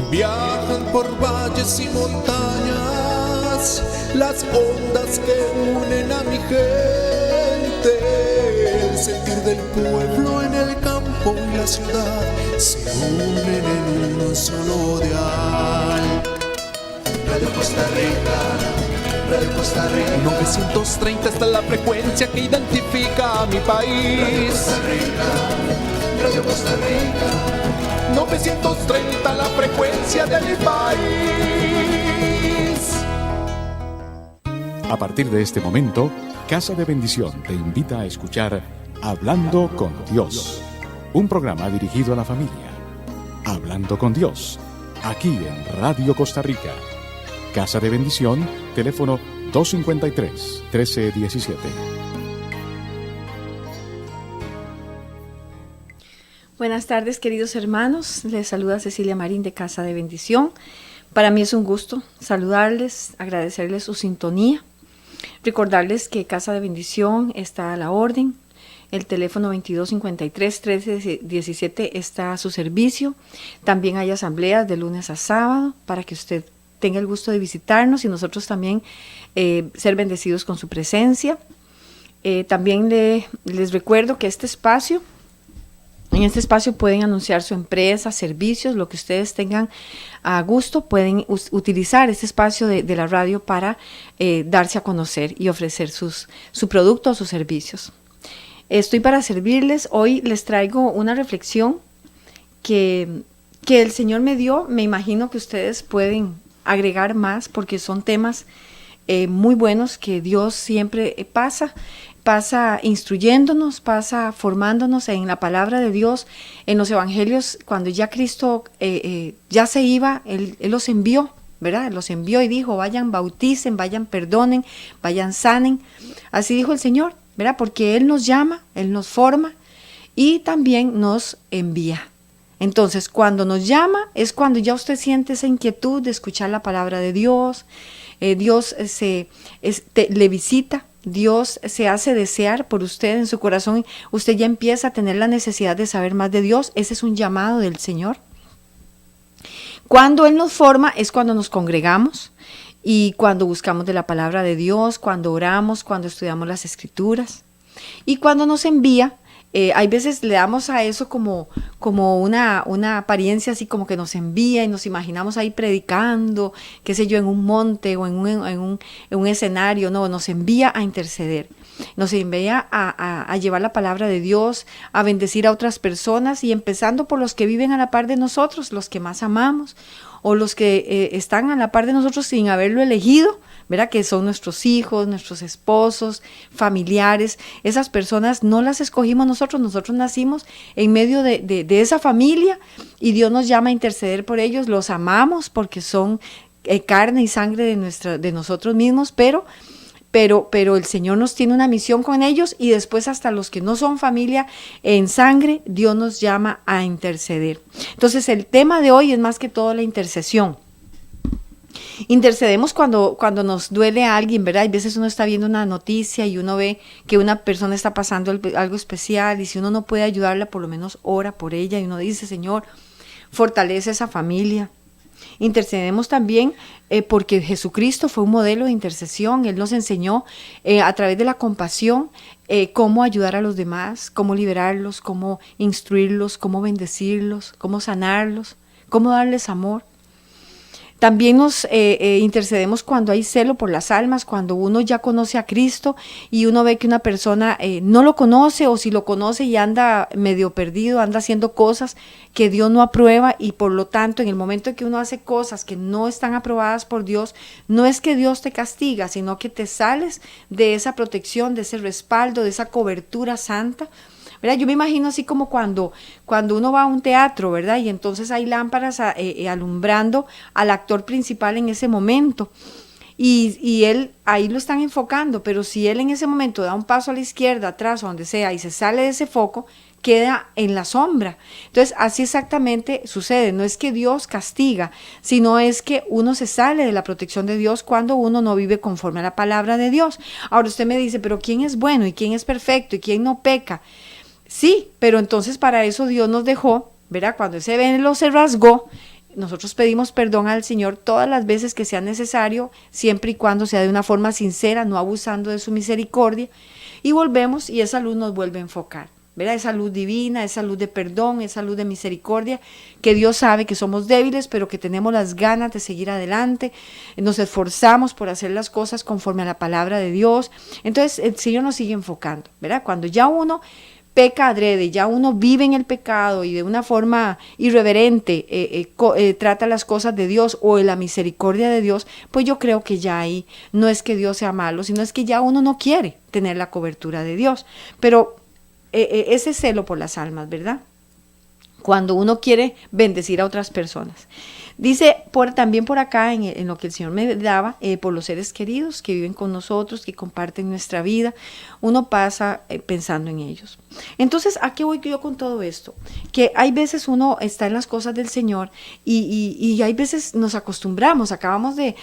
Viajan por valles y montañas las ondas que unen a mi gente. El sentir del pueblo en el campo y la ciudad se unen en un solo dial. Radio Costa Rica, Radio Costa Rica. 930 está la frecuencia que identifica a mi país. Radio Costa Rica, Radio Costa Rica. 930 la frecuencia de mi país. A partir de este momento, Casa de Bendición te invita a escuchar Hablando con Dios, un programa dirigido a la familia. Hablando con Dios, aquí en Radio Costa Rica. Casa de Bendición, teléfono 253-1317. Buenas tardes, queridos hermanos. Les saluda Cecilia Marín de Casa de Bendición. Para mí es un gusto saludarles, agradecerles su sintonía. Recordarles que Casa de Bendición está a la orden. El teléfono 2253-1317 está a su servicio. También hay asambleas de lunes a sábado para que usted tenga el gusto de visitarnos y nosotros también ser bendecidos con su presencia. También les recuerdo que en este espacio pueden anunciar su empresa, servicios, lo que ustedes tengan a gusto. Pueden utilizar este espacio de la radio para darse a conocer y ofrecer su producto o sus servicios. Estoy para servirles. Hoy les traigo una reflexión que el Señor me dio. Me imagino que ustedes pueden agregar más porque son temas muy buenos que Dios siempre pasa instruyéndonos, pasa formándonos en la palabra de Dios. En los evangelios, cuando ya Cristo ya se iba, Él los envió, ¿verdad? Los envió y dijo, vayan, bauticen, vayan, perdonen, vayan, sanen. Así dijo el Señor, ¿verdad? Porque Él nos llama, Él nos forma y también nos envía. Entonces, cuando nos llama es cuando ya usted siente esa inquietud de escuchar la palabra de Dios. Dios le visita. Dios se hace desear por usted en su corazón. Usted ya empieza a tener la necesidad de saber más de Dios. Ese es un llamado del Señor. Cuando Él nos forma es cuando nos congregamos y cuando buscamos de la palabra de Dios, cuando oramos, cuando estudiamos las Escrituras. Y cuando nos envía, hay veces le damos a eso como una apariencia así como que nos envía y nos imaginamos ahí predicando, qué sé yo, en un monte o en un escenario. No, nos envía a interceder, nos envía a llevar la palabra de Dios, a bendecir a otras personas y empezando por los que viven a la par de nosotros, los que más amamos o los que están a la par de nosotros sin haberlo elegido, ¿verdad? Que son nuestros hijos, nuestros esposos, familiares. Esas personas no las escogimos nosotros nacimos en medio de esa familia y Dios nos llama a interceder por ellos. Los amamos porque son carne y sangre de nosotros mismos, pero el Señor nos tiene una misión con ellos y después hasta los que no son familia en sangre, Dios nos llama a interceder. Entonces el tema de hoy es más que todo la intercesión. Intercedemos cuando nos duele a alguien, ¿verdad? Hay veces uno está viendo una noticia y uno ve que una persona está pasando algo especial y si uno no puede ayudarla, por lo menos ora por ella y uno dice, Señor, fortalece esa familia. Intercedemos también porque Jesucristo fue un modelo de intercesión. Él nos enseñó a través de la compasión cómo ayudar a los demás, cómo liberarlos, cómo instruirlos, cómo bendecirlos, cómo sanarlos, cómo darles amor. También nos intercedemos cuando hay celo por las almas, cuando uno ya conoce a Cristo y uno ve que una persona no lo conoce o si lo conoce y anda medio perdido, anda haciendo cosas que Dios no aprueba y por lo tanto en el momento en que uno hace cosas que no están aprobadas por Dios, no es que Dios te castiga, sino que te sales de esa protección, de ese respaldo, de esa cobertura santa. ¿Verdad? Yo me imagino así como cuando uno va a un teatro, ¿verdad? Y entonces hay lámparas alumbrando al actor principal en ese momento. Y él, ahí lo están enfocando, pero si él en ese momento da un paso a la izquierda, atrás o donde sea, y se sale de ese foco, queda en la sombra. Entonces, así exactamente sucede. No es que Dios castiga, sino es que uno se sale de la protección de Dios cuando uno no vive conforme a la palabra de Dios. Ahora usted me dice, pero ¿quién es bueno y quién es perfecto y quién no peca? Sí, pero entonces para eso Dios nos dejó, ¿verdad? Cuando ese velo se rasgó, nosotros pedimos perdón al Señor todas las veces que sea necesario, siempre y cuando sea de una forma sincera, no abusando de su misericordia, y volvemos y esa luz nos vuelve a enfocar, ¿verdad? Esa luz divina, esa luz de perdón, esa luz de misericordia, que Dios sabe que somos débiles, pero que tenemos las ganas de seguir adelante, nos esforzamos por hacer las cosas conforme a la palabra de Dios. Entonces el Señor nos sigue enfocando, ¿verdad? Cuando ya uno peca adrede, ya uno vive en el pecado y de una forma irreverente trata las cosas de Dios o de la misericordia de Dios, pues yo creo que ya ahí no es que Dios sea malo, sino es que ya uno no quiere tener la cobertura de Dios. Pero ese celo por las almas, ¿verdad? Cuando uno quiere bendecir a otras personas. Dice también por acá, en lo que el Señor me daba, por los seres queridos que viven con nosotros, que comparten nuestra vida, uno pasa pensando en ellos. Entonces, ¿a qué voy yo con todo esto? Que hay veces uno está en las cosas del Señor y hay veces nos acostumbramos, hace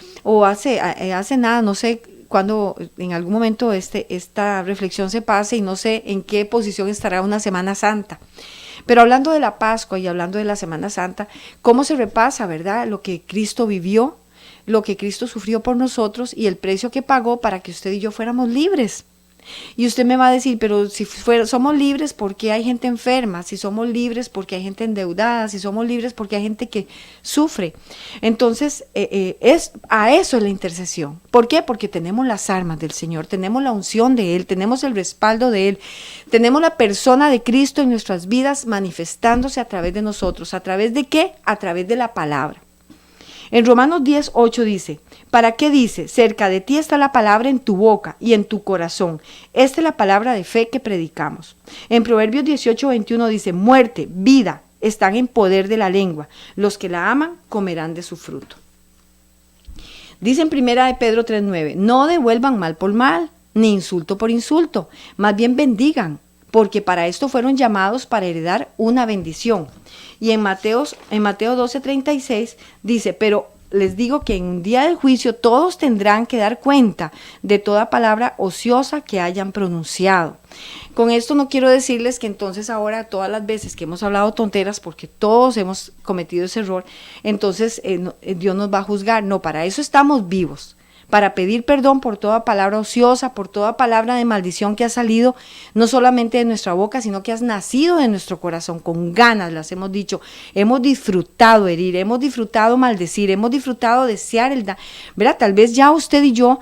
nada, no sé, cuando en algún momento esta reflexión se pase y no sé en qué posición estará una Semana Santa. Pero hablando de la Pascua y hablando de la Semana Santa, ¿cómo se repasa, verdad? Lo que Cristo vivió, lo que Cristo sufrió por nosotros y el precio que pagó para que usted y yo fuéramos libres. Y usted me va a decir, pero si somos libres, ¿por qué hay gente enferma? Si somos libres, ¿por qué hay gente endeudada? Si somos libres, ¿por qué hay gente que sufre? Entonces, a eso es la intercesión. ¿Por qué? Porque tenemos las armas del Señor, tenemos la unción de Él, tenemos el respaldo de Él, tenemos la persona de Cristo en nuestras vidas manifestándose a través de nosotros. ¿A través de qué? A través de la palabra. En Romanos 10:8 dice, ¿para qué dice? Cerca de ti está la palabra en tu boca y en tu corazón. Esta es la palabra de fe que predicamos. En Proverbios 18:21 dice, muerte, vida están en poder de la lengua. Los que la aman comerán de su fruto. Dice en 1 Pedro 3:9, no devuelvan mal por mal, ni insulto por insulto, más bien bendigan, porque para esto fueron llamados para heredar una bendición. Y en Mateo 12:36 dice, pero les digo que en un día del juicio todos tendrán que dar cuenta de toda palabra ociosa que hayan pronunciado. Con esto no quiero decirles que entonces ahora todas las veces que hemos hablado tonteras, porque todos hemos cometido ese error, entonces Dios nos va a juzgar. No, para eso estamos vivos. Para pedir perdón por toda palabra ociosa, por toda palabra de maldición que ha salido, no solamente de nuestra boca, sino que has nacido de nuestro corazón, con ganas, las hemos dicho, hemos disfrutado herir, hemos disfrutado maldecir, hemos disfrutado desear el daño, ¿verdad? Tal vez ya usted y yo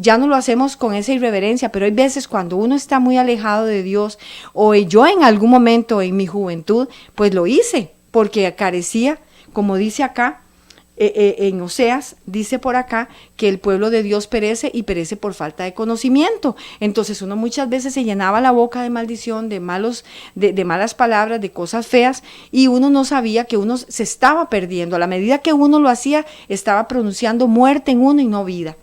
ya no lo hacemos con esa irreverencia, pero hay veces cuando uno está muy alejado de Dios, o yo en algún momento en mi juventud, pues lo hice, porque carecía, como dice acá, en Oseas, dice por acá que el pueblo de Dios perece y perece por falta de conocimiento. Entonces uno muchas veces se llenaba la boca de maldición, de malas palabras, de cosas feas, y uno no sabía que uno se estaba perdiendo. A la medida que uno lo hacía, estaba pronunciando muerte en uno y no vida.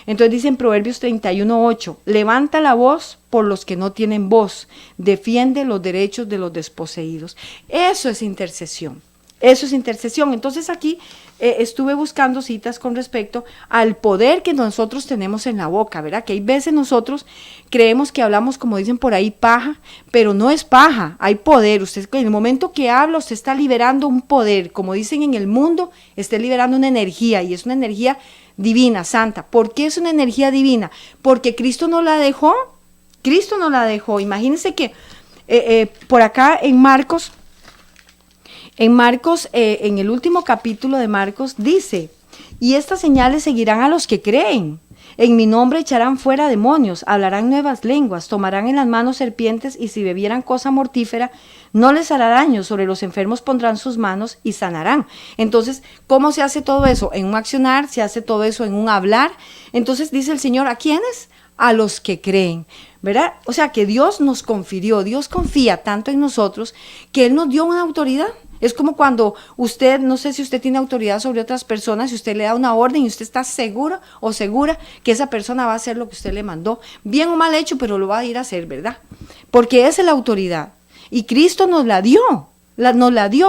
Entonces dice en Proverbios 31:8, levanta la voz por los que no tienen voz, defiende los derechos de los desposeídos. Eso es intercesión. Eso es intercesión. Entonces aquí estuve buscando citas con respecto al poder que nosotros tenemos en la boca, ¿verdad? Que hay veces nosotros creemos que hablamos, como dicen por ahí, paja, pero no es paja, hay poder. Usted en el momento que habla, usted está liberando un poder, como dicen en el mundo, está liberando una energía, y es una energía divina, santa. ¿Por qué es una energía divina? Porque Cristo nos la dejó. Cristo nos la dejó. Imagínense que por acá en Marcos, en el último capítulo de Marcos dice, y estas señales seguirán a los que creen. En mi nombre echarán fuera demonios, hablarán nuevas lenguas, tomarán en las manos serpientes, y si bebieran cosa mortífera, no les hará daño. Sobre los enfermos pondrán sus manos y sanarán. Entonces, ¿cómo se hace todo eso? En un accionar, se hace todo eso en un hablar. Entonces dice el Señor, ¿a quiénes? A los que creen, ¿verdad? O sea que Dios nos confirió, Dios confía tanto en nosotros que Él nos dio una autoridad. Es como cuando usted, no sé si usted tiene autoridad sobre otras personas, si usted le da una orden y usted está seguro o segura que esa persona va a hacer lo que usted le mandó, bien o mal hecho, pero lo va a ir a hacer, ¿verdad? Porque esa es la autoridad. Y Cristo nos la dio,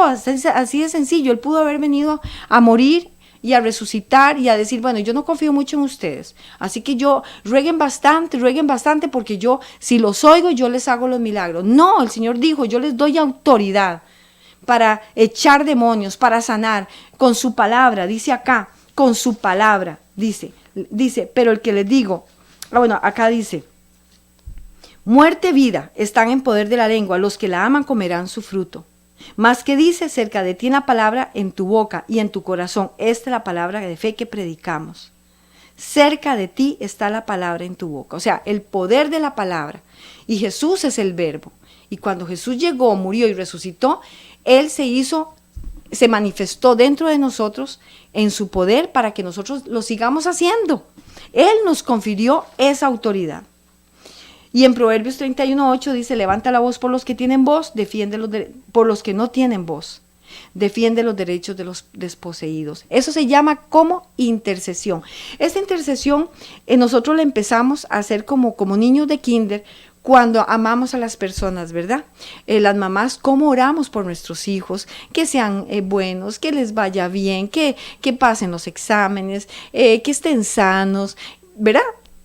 así de sencillo. Él pudo haber venido a morir y a resucitar y a decir, bueno, yo no confío mucho en ustedes, así que rueguen bastante, porque yo, si los oigo, yo les hago los milagros. No, el Señor dijo, yo les doy autoridad para echar demonios, para sanar, con su palabra, dice acá, con su palabra, dice, pero el que les digo, acá dice, muerte, vida, están en poder de la lengua, los que la aman comerán su fruto. Más que dice, cerca de ti la palabra en tu boca y en tu corazón. Esta es la palabra de fe que predicamos. Cerca de ti está la palabra en tu boca. O sea, el poder de la palabra. Y Jesús es el verbo. Y cuando Jesús llegó, murió y resucitó, Él se manifestó dentro de nosotros en su poder para que nosotros lo sigamos haciendo. Él nos confirió esa autoridad. Y en Proverbios 31:8 dice, levanta la voz por los que tienen voz, defiende por los que no tienen voz. Defiende los derechos de los desposeídos. Eso se llama como intercesión. Esta intercesión nosotros la empezamos a hacer como niños de kinder cuando amamos a las personas, ¿verdad? Las mamás, ¿cómo oramos por nuestros hijos? Que sean buenos, que les vaya bien, que pasen los exámenes, que estén sanos, ¿verdad?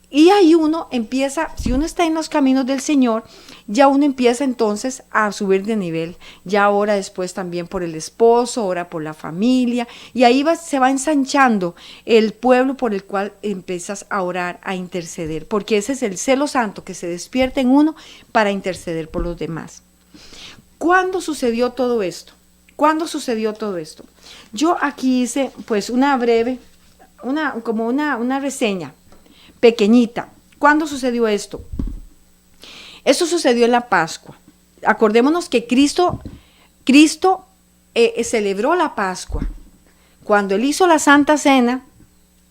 Y ahí uno empieza, si uno está en los caminos del Señor, ya uno empieza entonces a subir de nivel. Ya ora después también por el esposo, ora por la familia, y ahí se va ensanchando el pueblo por el cual empiezas a orar, a interceder, porque ese es el celo santo que se despierta en uno para interceder por los demás. ¿Cuándo sucedió todo esto? ¿Cuándo sucedió todo esto? Yo aquí hice pues una breve, una reseña pequeñita. ¿Cuándo sucedió esto? Esto sucedió en la Pascua. Acordémonos que Cristo celebró la Pascua. Cuando Él hizo la Santa Cena,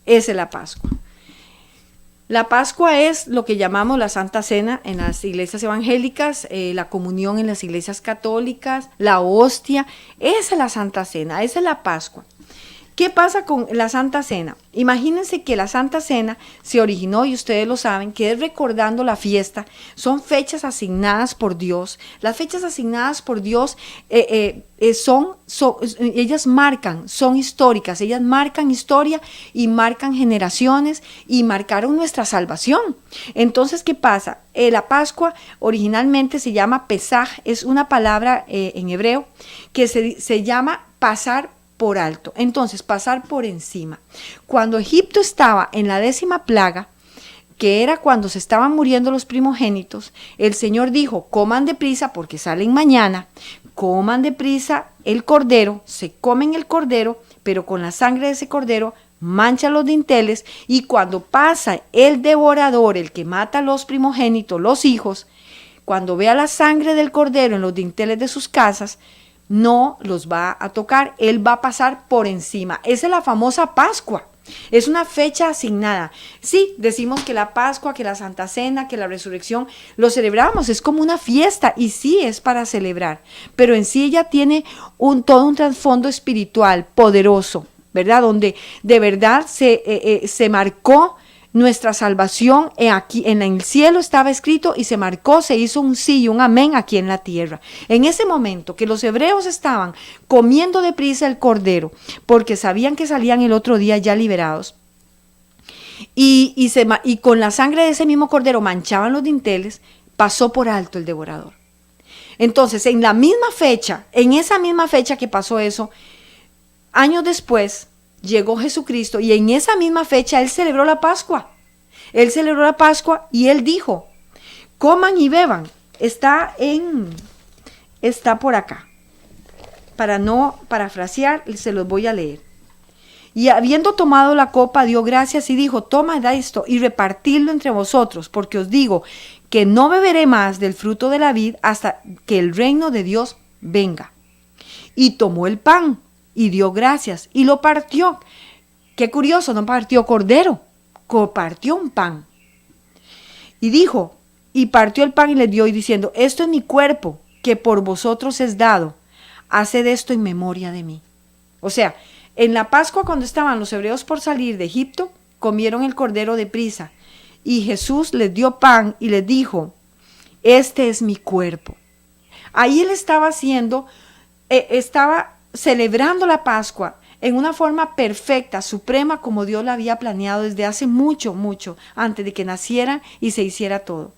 esa es la Pascua. La Pascua es lo que llamamos la Santa Cena en las iglesias evangélicas, la comunión en las iglesias católicas, la hostia. Esa es la Santa Cena, esa es la Pascua. ¿Qué pasa con la Santa Cena? Imagínense que la Santa Cena se originó, y ustedes lo saben, que es recordando la fiesta. Son fechas asignadas por Dios. Las fechas asignadas por Dios ellas son históricas. Ellas marcan historia y marcan generaciones y marcaron nuestra salvación. Entonces, ¿qué pasa? La Pascua originalmente se llama Pesaj. Es una palabra en hebreo que se llama pasar por alto. Entonces, pasar por encima. Cuando Egipto estaba en la 10ª plaga, que era cuando se estaban muriendo los primogénitos, el Señor dijo, coman deprisa porque salen mañana, coman deprisa el cordero, se comen el cordero, pero con la sangre de ese cordero manchan los dinteles, y cuando pasa el devorador, el que mata a los primogénitos, los hijos, cuando vea la sangre del cordero en los dinteles de sus casas, no los va a tocar, Él va a pasar por encima. Esa es la famosa Pascua. Es una fecha asignada. Sí, decimos que la Pascua, que la Santa Cena, que la Resurrección, lo celebramos, es como una fiesta, y sí es para celebrar, pero en sí ella tiene todo un trasfondo espiritual poderoso, ¿verdad? Donde de verdad se marcó nuestra salvación. Aquí en el cielo estaba escrito y se marcó, se hizo un sí y un amén aquí en la tierra. En ese momento que los hebreos estaban comiendo deprisa el cordero, porque sabían que salían el otro día ya liberados, y con la sangre de ese mismo cordero manchaban los dinteles, pasó por alto el devorador. Entonces, en esa misma fecha que pasó eso, años después llegó Jesucristo, y en esa misma fecha Él celebró la Pascua. Él celebró la Pascua y Él dijo, coman y beban. Está por acá. Para no parafrasear, se los voy a leer. Y habiendo tomado la copa, dio gracias y dijo, tomad esto y repartidlo entre vosotros, porque os digo que no beberé más del fruto de la vid hasta que el reino de Dios venga. Y tomó el pan y dio gracias y lo partió. Qué curioso, no partió cordero, partió un pan. Y dijo, y partió el pan y le dio, y diciendo, esto es mi cuerpo, que por vosotros es dado. Haced esto en memoria de mí. O sea, en la Pascua, cuando estaban los hebreos por salir de Egipto, comieron el cordero deprisa. Y Jesús les dio pan y les dijo, este es mi cuerpo. Ahí Él estaba celebrando la Pascua en una forma perfecta, suprema, como Dios la había planeado desde hace mucho, mucho, antes de que naciera y se hiciera todo.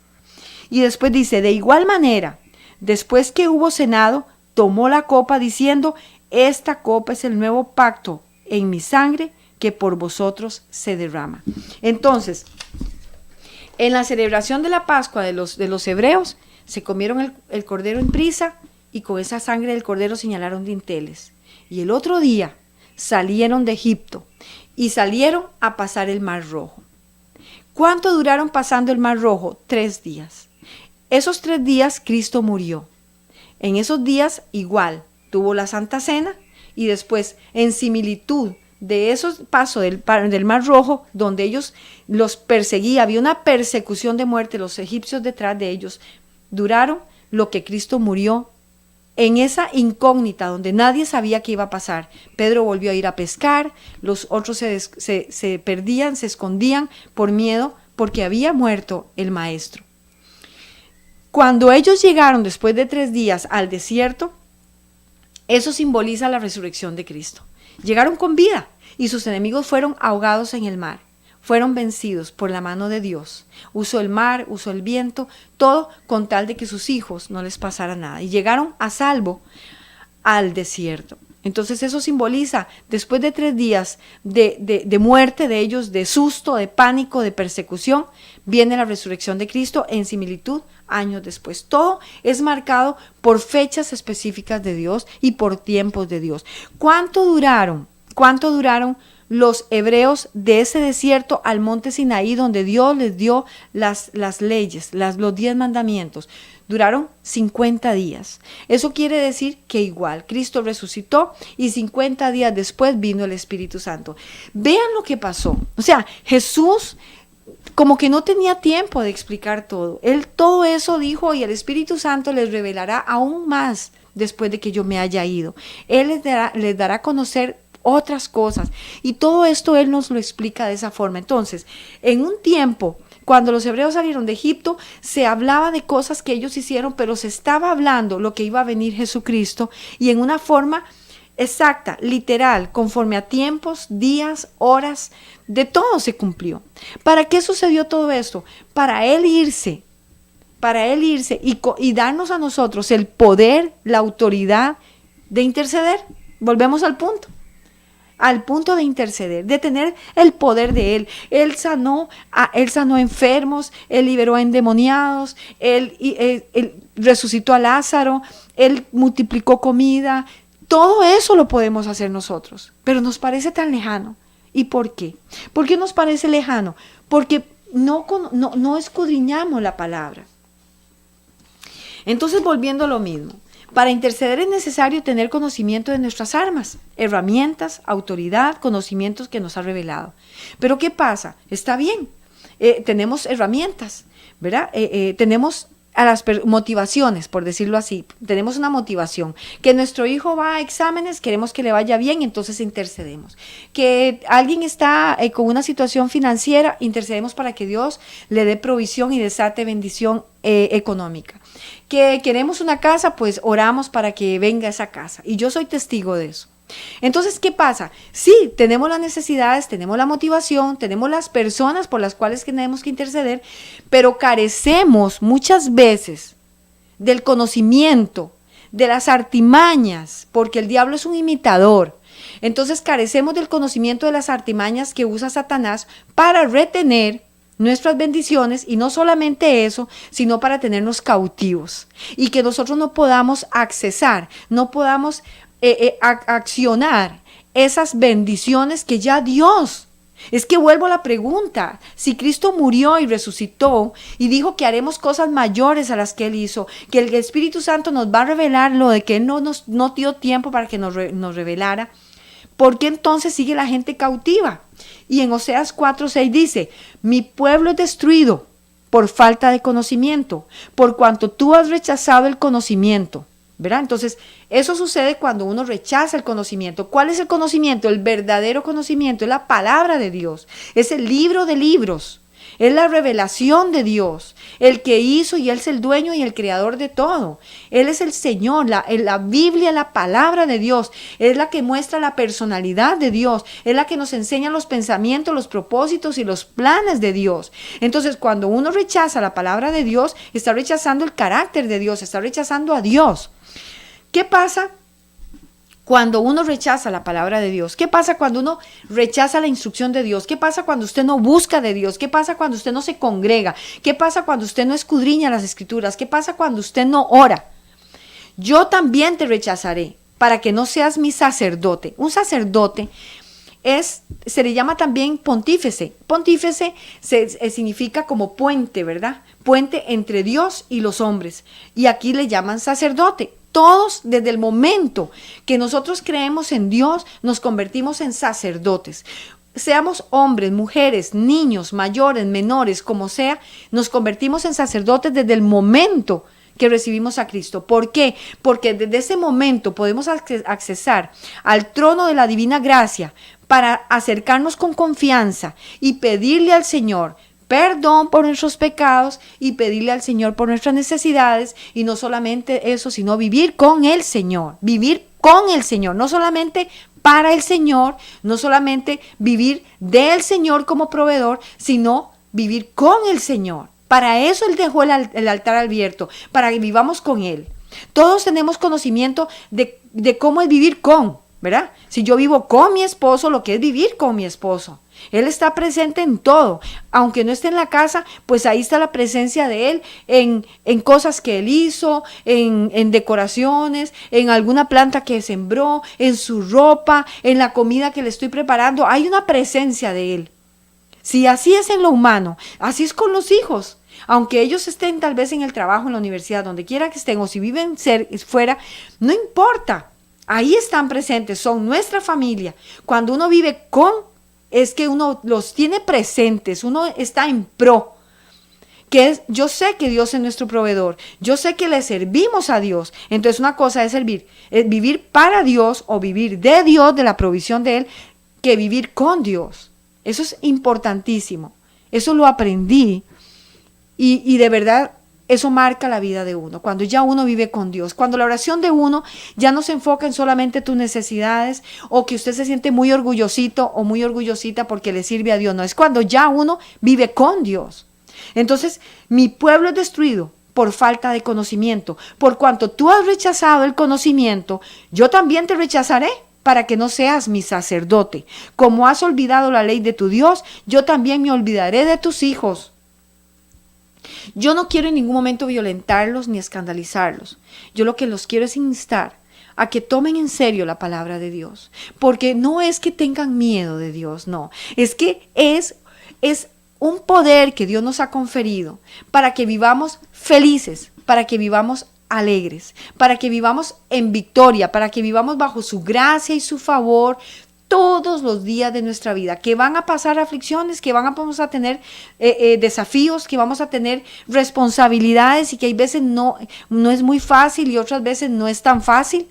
Y después dice, de igual manera, después que hubo cenado, tomó la copa diciendo: esta copa es el nuevo pacto en mi sangre que por vosotros se derrama. Entonces, en la celebración de la Pascua de los hebreos, se comieron el cordero en prisa y con esa sangre del cordero señalaron dinteles. Y el otro día salieron de Egipto y salieron a pasar el Mar Rojo. ¿Cuánto duraron pasando el Mar Rojo? 3 días. Esos 3 días Cristo murió. En esos días igual tuvo la Santa Cena y después, en similitud de esos pasos del Mar Rojo, donde ellos los perseguía, había una persecución de muerte, los egipcios detrás de ellos, duraron lo que Cristo murió en esa incógnita donde nadie sabía qué iba a pasar. Pedro volvió a ir a pescar, los otros se perdían, se escondían por miedo porque había muerto el maestro. Cuando ellos llegaron después de 3 días al desierto, eso simboliza la resurrección de Cristo. Llegaron con vida y sus enemigos fueron ahogados en el mar. Fueron vencidos por la mano de Dios. Usó el mar, usó el viento, todo con tal de que sus hijos no les pasara nada. Y llegaron a salvo al desierto. Entonces eso simboliza, después de 3 días de muerte de ellos, de susto, de pánico, de persecución, viene la resurrección de Cristo en similitud años después. Todo es marcado por fechas específicas de Dios y por tiempos de Dios. ¿Cuánto duraron los hebreos de ese desierto al monte Sinaí, donde Dios les dio las leyes, los 10 mandamientos? Duraron 50 días. Eso quiere decir que igual Cristo resucitó y 50 días después vino el Espíritu Santo. Vean lo que pasó. O sea, Jesús como que no tenía tiempo de explicar todo. Él todo eso dijo y el Espíritu Santo les revelará aún más después de que yo me haya ido. Él les dará a conocer otras cosas y todo esto Él nos lo explica de esa forma. Entonces, en un tiempo, cuando los hebreos salieron de Egipto, se hablaba de cosas que ellos hicieron, pero se estaba hablando lo que iba a venir Jesucristo y en una forma exacta, literal, conforme a tiempos, días, horas, de todo se cumplió. ¿Para qué sucedió todo esto? Para Él irse y darnos a nosotros el poder, la autoridad de interceder. Volvemos al punto de interceder, de tener el poder de Él. Él sanó enfermos, Él liberó a endemoniados, él resucitó a Lázaro, Él multiplicó comida. Todo eso lo podemos hacer nosotros, pero nos parece tan lejano. ¿Y por qué? ¿Por qué nos parece lejano? Porque no escudriñamos la palabra. Entonces, volviendo a lo mismo, para interceder es necesario tener conocimiento de nuestras armas, herramientas, autoridad, conocimientos que nos ha revelado. Pero ¿qué pasa? Está bien, tenemos herramientas, ¿verdad? Tenemos a las motivaciones, por decirlo así. Tenemos una motivación. Que nuestro hijo va a exámenes, queremos que le vaya bien, entonces intercedemos. Que alguien está con una situación financiera, intercedemos para que Dios le dé provisión y desate bendición económica. Que queremos una casa, pues oramos para que venga esa casa. Y yo soy testigo de eso. Entonces, ¿qué pasa? Sí, tenemos las necesidades, tenemos la motivación, tenemos las personas por las cuales tenemos que interceder, pero carecemos muchas veces del conocimiento, de las artimañas, porque el diablo es un imitador. Entonces, carecemos del conocimiento de las artimañas que usa Satanás para retener nuestras bendiciones, y no solamente eso, sino para tenernos cautivos y que nosotros no podamos accesar, no podamos accionar esas bendiciones que ya Dios. Es que vuelvo a la pregunta, si Cristo murió y resucitó y dijo que haremos cosas mayores a las que Él hizo, que el Espíritu Santo nos va a revelar lo de que Él no dio tiempo para que nos revelara, ¿por qué entonces sigue la gente cautiva? Y en Oseas 4:6 dice: mi pueblo es destruido por falta de conocimiento, por cuanto tú has rechazado el conocimiento. ¿Verdad? Entonces, eso sucede cuando uno rechaza el conocimiento. ¿Cuál es el conocimiento? El verdadero conocimiento es la palabra de Dios, es el libro de libros, es la revelación de Dios, el que hizo, y Él es el dueño y el creador de todo. Él es el Señor, la Biblia, la palabra de Dios, es la que muestra la personalidad de Dios, es la que nos enseña los pensamientos, los propósitos y los planes de Dios. Entonces, cuando uno rechaza la palabra de Dios, está rechazando el carácter de Dios, está rechazando a Dios. ¿Qué pasa cuando uno rechaza la palabra de Dios? ¿Qué pasa cuando uno rechaza la instrucción de Dios? ¿Qué pasa cuando usted no busca de Dios? ¿Qué pasa cuando usted no se congrega? ¿Qué pasa cuando usted no escudriña las Escrituras? ¿Qué pasa cuando usted no ora? Yo también te rechazaré para que no seas mi sacerdote. Un sacerdote se le llama también pontífice. Pontífice significa como puente, ¿verdad? Puente entre Dios y los hombres. Y aquí le llaman sacerdote. Todos, desde el momento que nosotros creemos en Dios, nos convertimos en sacerdotes. Seamos hombres, mujeres, niños, mayores, menores, como sea, nos convertimos en sacerdotes desde el momento que recibimos a Cristo. ¿Por qué? Porque desde ese momento podemos accesar al trono de la divina gracia para acercarnos con confianza y pedirle al Señor perdón por nuestros pecados y pedirle al Señor por nuestras necesidades, y no solamente eso, sino vivir con el Señor, no solamente para el Señor, no solamente vivir del Señor como proveedor, sino vivir con el Señor. Para eso Él dejó el altar abierto, para que vivamos con Él. Todos tenemos conocimiento de cómo es vivir con, ¿verdad? Si yo vivo con mi esposo, lo que es vivir con mi esposo. Él está presente en todo, aunque no esté en la casa, pues ahí está la presencia de Él en cosas que Él hizo, en decoraciones, en alguna planta que sembró, en su ropa, en la comida que le estoy preparando. Hay una presencia de Él. Si así es en lo humano, así es con los hijos. Aunque ellos estén tal vez en el trabajo, en la universidad, donde quiera que estén, o si viven fuera, no importa. Ahí están presentes, son nuestra familia. Cuando uno vive es que uno los tiene presentes, uno está en pro. Yo sé que Dios es nuestro proveedor, yo sé que le servimos a Dios. Entonces una cosa es vivir para Dios o vivir de Dios, de la provisión de Él, que vivir con Dios. Eso es importantísimo. Eso lo aprendí y de verdad eso marca la vida de uno. Cuando ya uno vive con Dios, cuando la oración de uno ya no se enfoca en solamente tus necesidades o que usted se siente muy orgullosito o muy orgullosita porque le sirve a Dios. No, es cuando ya uno vive con Dios. Entonces, mi pueblo es destruido por falta de conocimiento. Por cuanto tú has rechazado el conocimiento, yo también te rechazaré, para que no seas mi sacerdote. Como has olvidado la ley de tu Dios, yo también me olvidaré de tus hijos. Yo no quiero en ningún momento violentarlos ni escandalizarlos. Yo lo que los quiero es instar a que tomen en serio la palabra de Dios. Porque no es que tengan miedo de Dios, no. Es que es un poder que Dios nos ha conferido para que vivamos felices, para que vivamos alegres, para que vivamos en victoria, para que vivamos bajo su gracia y su favor todos los días de nuestra vida, que van a pasar aflicciones, que vamos a tener desafíos, que vamos a tener responsabilidades y que hay veces no es muy fácil y otras veces no es tan fácil.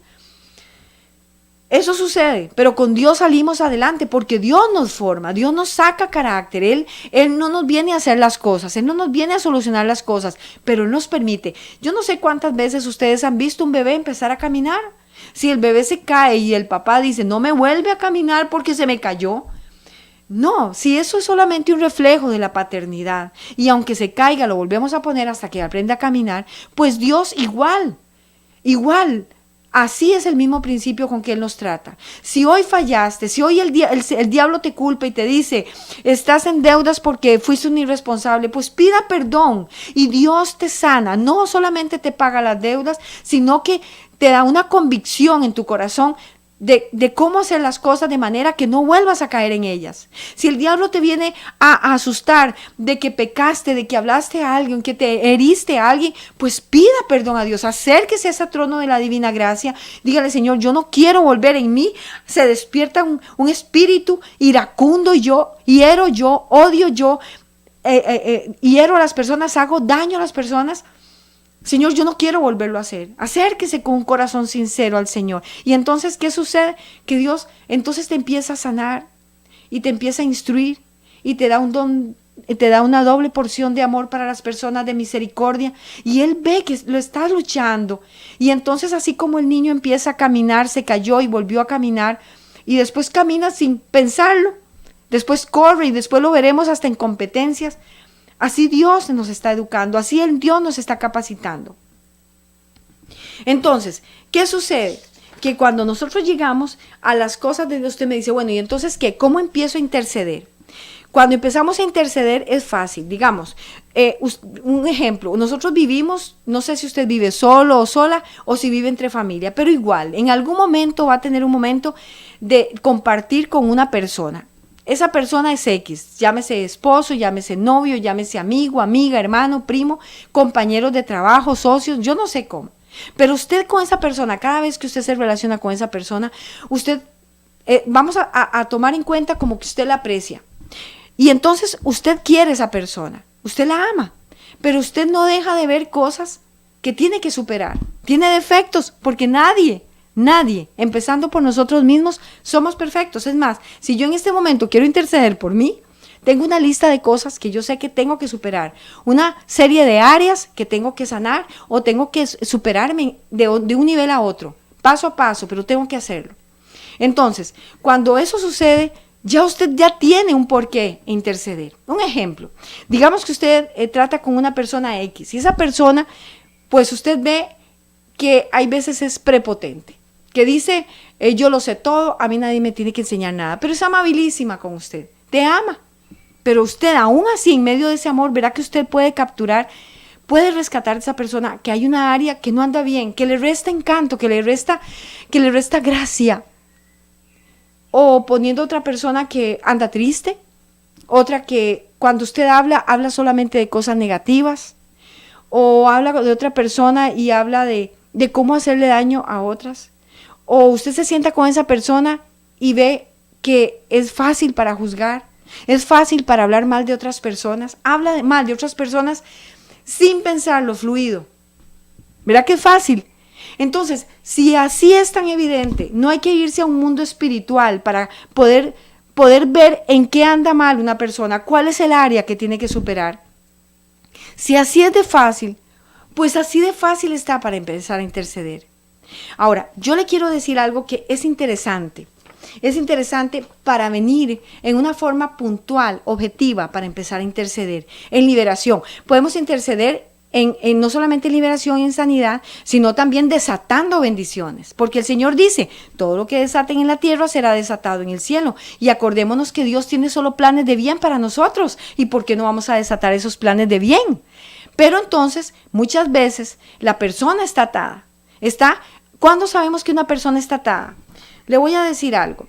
Eso sucede, pero con Dios salimos adelante porque Dios nos forma, Dios nos saca carácter, Él no nos viene a hacer las cosas, Él no nos viene a solucionar las cosas, pero Él nos permite. Yo no sé cuántas veces ustedes han visto un bebé empezar a caminar. Si el bebé se cae y el papá dice, no me vuelve a caminar porque se me cayó. No, si eso es solamente un reflejo de la paternidad y aunque se caiga lo volvemos a poner hasta que aprenda a caminar, pues Dios igual. Así es el mismo principio con que Él nos trata. Si hoy fallaste, si hoy el diablo te culpa y te dice, estás en deudas porque fuiste un irresponsable, pues pida perdón y Dios te sana. No solamente te paga las deudas, sino que te da una convicción en tu corazón de cómo hacer las cosas de manera que no vuelvas a caer en ellas. Si el diablo te viene a asustar de que pecaste, de que hablaste a alguien, que te heriste a alguien, pues pida perdón a Dios, acérquese a ese trono de la divina gracia, dígale, Señor, yo no quiero volver en mí. Se despierta un espíritu iracundo, hiero yo, odio yo, hiero a las personas, hago daño a las personas. Señor, yo no quiero volverlo a hacer. Acérquese con un corazón sincero al Señor. Y entonces, ¿qué sucede? Que Dios entonces te empieza a sanar y te empieza a instruir y te da un don, te da una doble porción de amor para las personas, de misericordia. Y Él ve que lo estás luchando. Y entonces, así como el niño empieza a caminar, se cayó y volvió a caminar, y después camina sin pensarlo, después corre y después lo veremos hasta en competencias. Así Dios nos está educando, así Dios nos está capacitando. Entonces, ¿qué sucede? Que cuando nosotros llegamos a las cosas de Dios, usted me dice, bueno, ¿y entonces qué? ¿Cómo empiezo a interceder? Cuando empezamos a interceder es fácil, digamos, un ejemplo, nosotros vivimos, no sé si usted vive solo o sola o si vive entre familia, pero igual, en algún momento va a tener un momento de compartir con una persona. Esa persona es X, llámese esposo, llámese novio, llámese amigo, amiga, hermano, primo, compañeros de trabajo, socios, yo no sé cómo. Pero usted con esa persona, cada vez que usted se relaciona con esa persona, usted, vamos a tomar en cuenta como que usted la aprecia. Y entonces usted quiere a esa persona, usted la ama, pero usted no deja de ver cosas que tiene que superar. Tiene defectos, porque nadie, empezando por nosotros mismos, somos perfectos. Es más, si yo en este momento quiero interceder por mí, tengo una lista de cosas que yo sé que tengo que superar, una serie de áreas que tengo que sanar o tengo que superarme de un nivel a otro, paso a paso, pero tengo que hacerlo. Entonces, cuando eso sucede, ya usted ya tiene un porqué interceder. Un ejemplo, digamos que usted trata con una persona X y esa persona, pues usted ve que hay veces es prepotente, que dice, yo lo sé todo, a mí nadie me tiene que enseñar nada, pero es amabilísima con usted, te ama, pero usted aún así en medio de ese amor verá que usted puede capturar, puede rescatar a esa persona, que hay una área que no anda bien, que le resta encanto, que le resta gracia. O poniendo otra persona que anda triste, otra que cuando usted habla solamente de cosas negativas, o habla de otra persona y habla de cómo hacerle daño a otras, o usted se sienta con esa persona y ve que es fácil para juzgar, es fácil para hablar mal de otras personas, habla mal de otras personas sin pensarlo, fluido. ¿Verdad que es fácil? Entonces, si así es tan evidente, no hay que irse a un mundo espiritual para poder ver en qué anda mal una persona, cuál es el área que tiene que superar. Si así es de fácil, pues así de fácil está para empezar a interceder. Ahora, yo le quiero decir algo que es interesante. Es interesante para venir en una forma puntual, objetiva, para empezar a interceder. En liberación, podemos interceder en no solamente liberación y en sanidad, sino también desatando bendiciones, porque el Señor dice, todo lo que desaten en la tierra será desatado en el cielo, y acordémonos que Dios tiene solo planes de bien para nosotros, y ¿por qué no vamos a desatar esos planes de bien? Pero entonces, muchas veces, la persona está atada. ¿Cuándo sabemos que una persona está atada? Le voy a decir algo.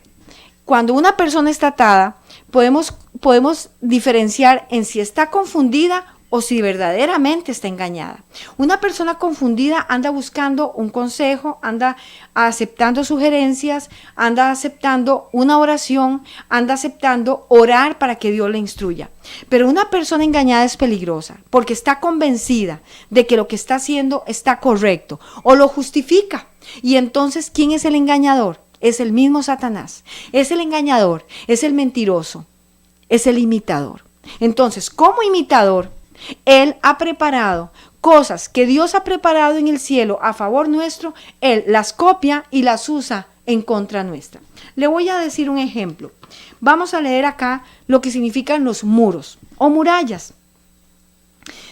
Cuando una persona está atada, podemos diferenciar en si está confundida o si verdaderamente está engañada. Una persona confundida anda buscando un consejo, anda aceptando sugerencias, anda aceptando una oración, anda aceptando orar para que Dios le instruya. Pero una persona engañada es peligrosa porque está convencida de que lo que está haciendo está correcto o lo justifica. Y entonces, ¿quién es el engañador? Es el mismo Satanás. Es el engañador, es el mentiroso, es el imitador. Entonces, como imitador, él ha preparado cosas que Dios ha preparado en el cielo a favor nuestro, Él las copia y las usa en contra nuestra. Le voy a decir un ejemplo. Vamos a leer acá lo que significan los muros o murallas.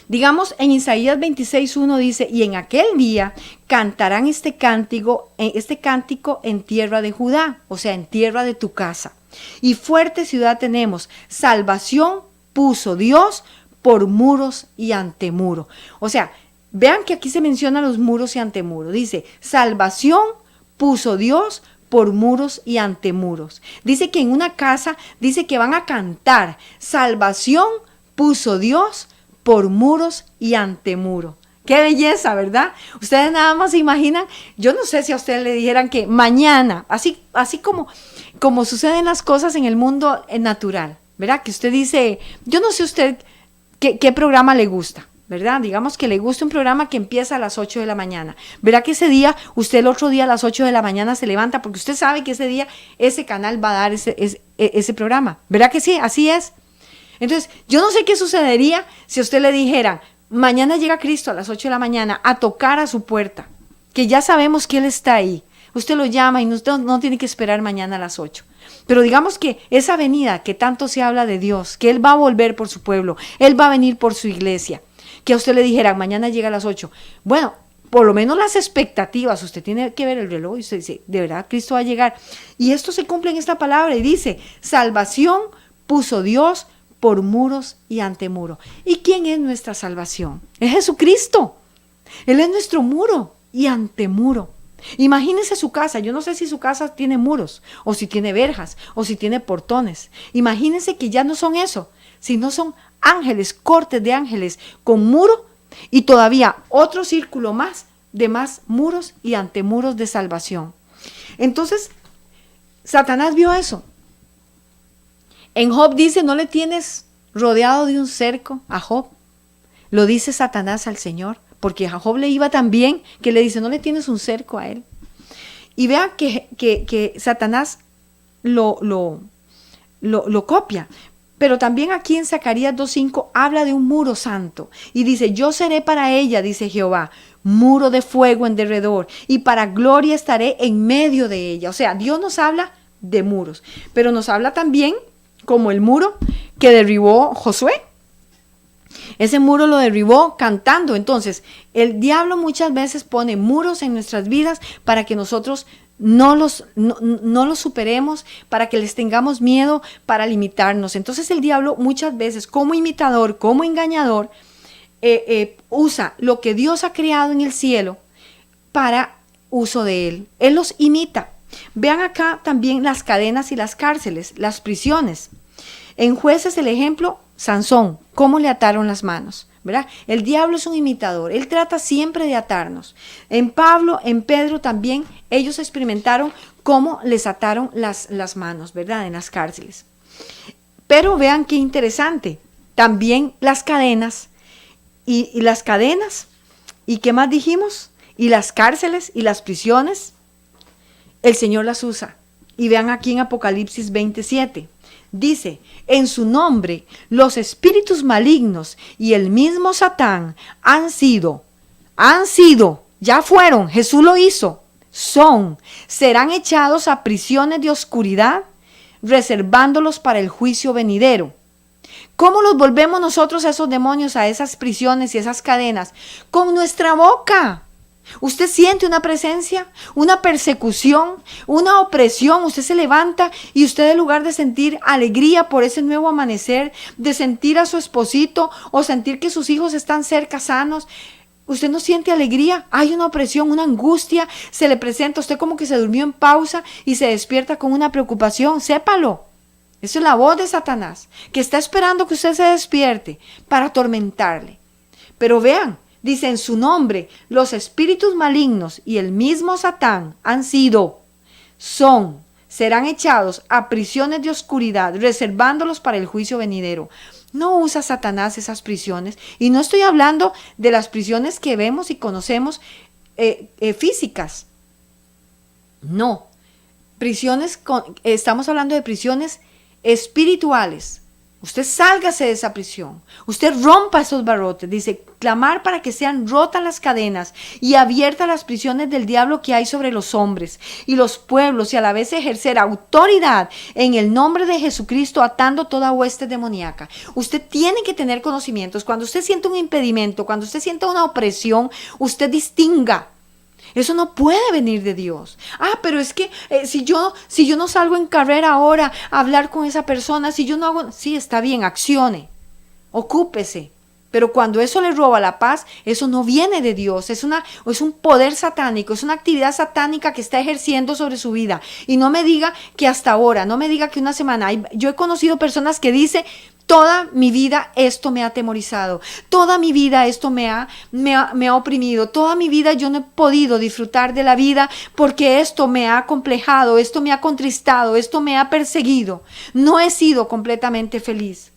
Digamos, en Isaías 26:1 dice, y en aquel día cantarán este cántico en tierra de Judá, o sea, en tierra de tu casa. Y fuerte ciudad tenemos, salvación puso Dios por muros y antemuro. O sea, vean que aquí se mencionan los muros y antemuro. Dice, salvación puso Dios por muros y antemuros. Dice que en una casa, dice que van a cantar, salvación puso Dios por muros y antemuro. Qué belleza, ¿verdad? Ustedes nada más se imaginan, yo no sé si a ustedes le dijeran que mañana, así como suceden las cosas en el mundo natural, ¿verdad? Que usted dice, yo no sé usted qué programa le gusta, ¿verdad? Digamos que le gusta un programa que empieza a las 8 de la mañana. Verá que ese día, usted el otro día a las 8 de la mañana se levanta porque usted sabe que ese día ese canal va a dar ese programa. ¿Verdad que sí? Así es. Entonces, yo no sé qué sucedería si a usted le dijera, mañana llega Cristo a las 8 de la mañana a tocar a su puerta, que ya sabemos que Él está ahí. Usted lo llama y no tiene que esperar mañana a las 8. Pero digamos que esa venida que tanto se habla de Dios, que Él va a volver por su pueblo, Él va a venir por su iglesia, que a usted le dijera, mañana llega a las 8. Bueno, por lo menos las expectativas. Usted tiene que ver el reloj y usted dice, de verdad Cristo va a llegar. Y esto se cumple en esta palabra y dice, salvación puso Dios por muros y ante muro. ¿Y quién es nuestra salvación? Es Jesucristo. Él es nuestro muro y ante muro. Imagínese su casa. Yo no sé si su casa tiene muros, o si tiene verjas, o si tiene portones. Imagínense que ya no son eso, sino son ángeles, cortes de ángeles con muro y todavía otro círculo más de más muros y antemuros de salvación. Entonces, Satanás vio eso. En Job dice, ¿no le tienes rodeado de un cerco a Job? Lo dice Satanás al Señor, porque a Job le iba tan bien que le dice, ¿no le tienes un cerco a él? Y vean que Satanás lo copia. Pero también aquí en Zacarías 2:5 habla de un muro santo. Y dice, yo seré para ella, dice Jehová, muro de fuego en derredor, y para gloria estaré en medio de ella. O sea, Dios nos habla de muros, pero nos habla también como el muro que derribó Josué. Ese muro lo derribó cantando. Entonces, el diablo muchas veces pone muros en nuestras vidas para que nosotros no los superemos, para que les tengamos miedo, para limitarnos. Entonces el diablo muchas veces como imitador, como engañador, usa lo que Dios ha creado en el cielo para uso de él. Él los imita. Vean acá también las cadenas y las cárceles, las prisiones. En Jueces el ejemplo, Sansón, cómo le ataron las manos, ¿verdad? El diablo es un imitador, él trata siempre de atarnos. En Pablo, en Pedro también, ellos experimentaron cómo les ataron las manos, ¿verdad? En las cárceles. Pero vean qué interesante, también las cadenas, y las cadenas, ¿y qué más dijimos? Y las cárceles y las prisiones, el Señor las usa. Y vean aquí en Apocalipsis 27. Dice, en su nombre los espíritus malignos y el mismo Satán ya fueron, Jesús lo hizo, serán echados a prisiones de oscuridad, reservándolos para el juicio venidero. ¿Cómo los volvemos nosotros a esos demonios, a esas prisiones y esas cadenas? Con nuestra boca. Usted siente una presencia, una persecución, una opresión, usted se levanta y usted en lugar de sentir alegría por ese nuevo amanecer, de sentir a su esposito o sentir que sus hijos están cerca sanos, usted no siente alegría, hay una opresión, una angustia, se le presenta, usted como que se durmió en pausa y se despierta con una preocupación, sépalo. Esa es la voz de Satanás, que está esperando que usted se despierte para atormentarle. Pero vean, dice en su nombre, los espíritus malignos y el mismo Satán serán echados a prisiones de oscuridad, reservándolos para el juicio venidero. No usa Satanás esas prisiones, y no estoy hablando de las prisiones que vemos y conocemos físicas. No, estamos hablando de prisiones espirituales. Usted sálgase de esa prisión, usted rompa esos barrotes, dice, clamar para que sean rotas las cadenas y abiertas las prisiones del diablo que hay sobre los hombres y los pueblos, y a la vez ejercer autoridad en el nombre de Jesucristo, atando toda hueste demoníaca. Usted tiene que tener conocimientos. Cuando usted siente un impedimento, cuando usted siente una opresión, usted distinga. Eso no puede venir de Dios. Pero es que si yo no salgo en carrera ahora a hablar con esa persona, si yo no hago... Sí, está bien, accione, ocúpese. Pero cuando eso le roba la paz, eso no viene de Dios. Es un poder satánico, es una actividad satánica que está ejerciendo sobre su vida. Y no me diga que hasta ahora, no me diga que una semana. Yo he conocido personas que dicen... Toda mi vida esto me ha atemorizado, toda mi vida esto me ha oprimido, toda mi vida yo no he podido disfrutar de la vida porque esto me ha acomplejado, esto me ha contristado, esto me ha perseguido. No he sido completamente feliz.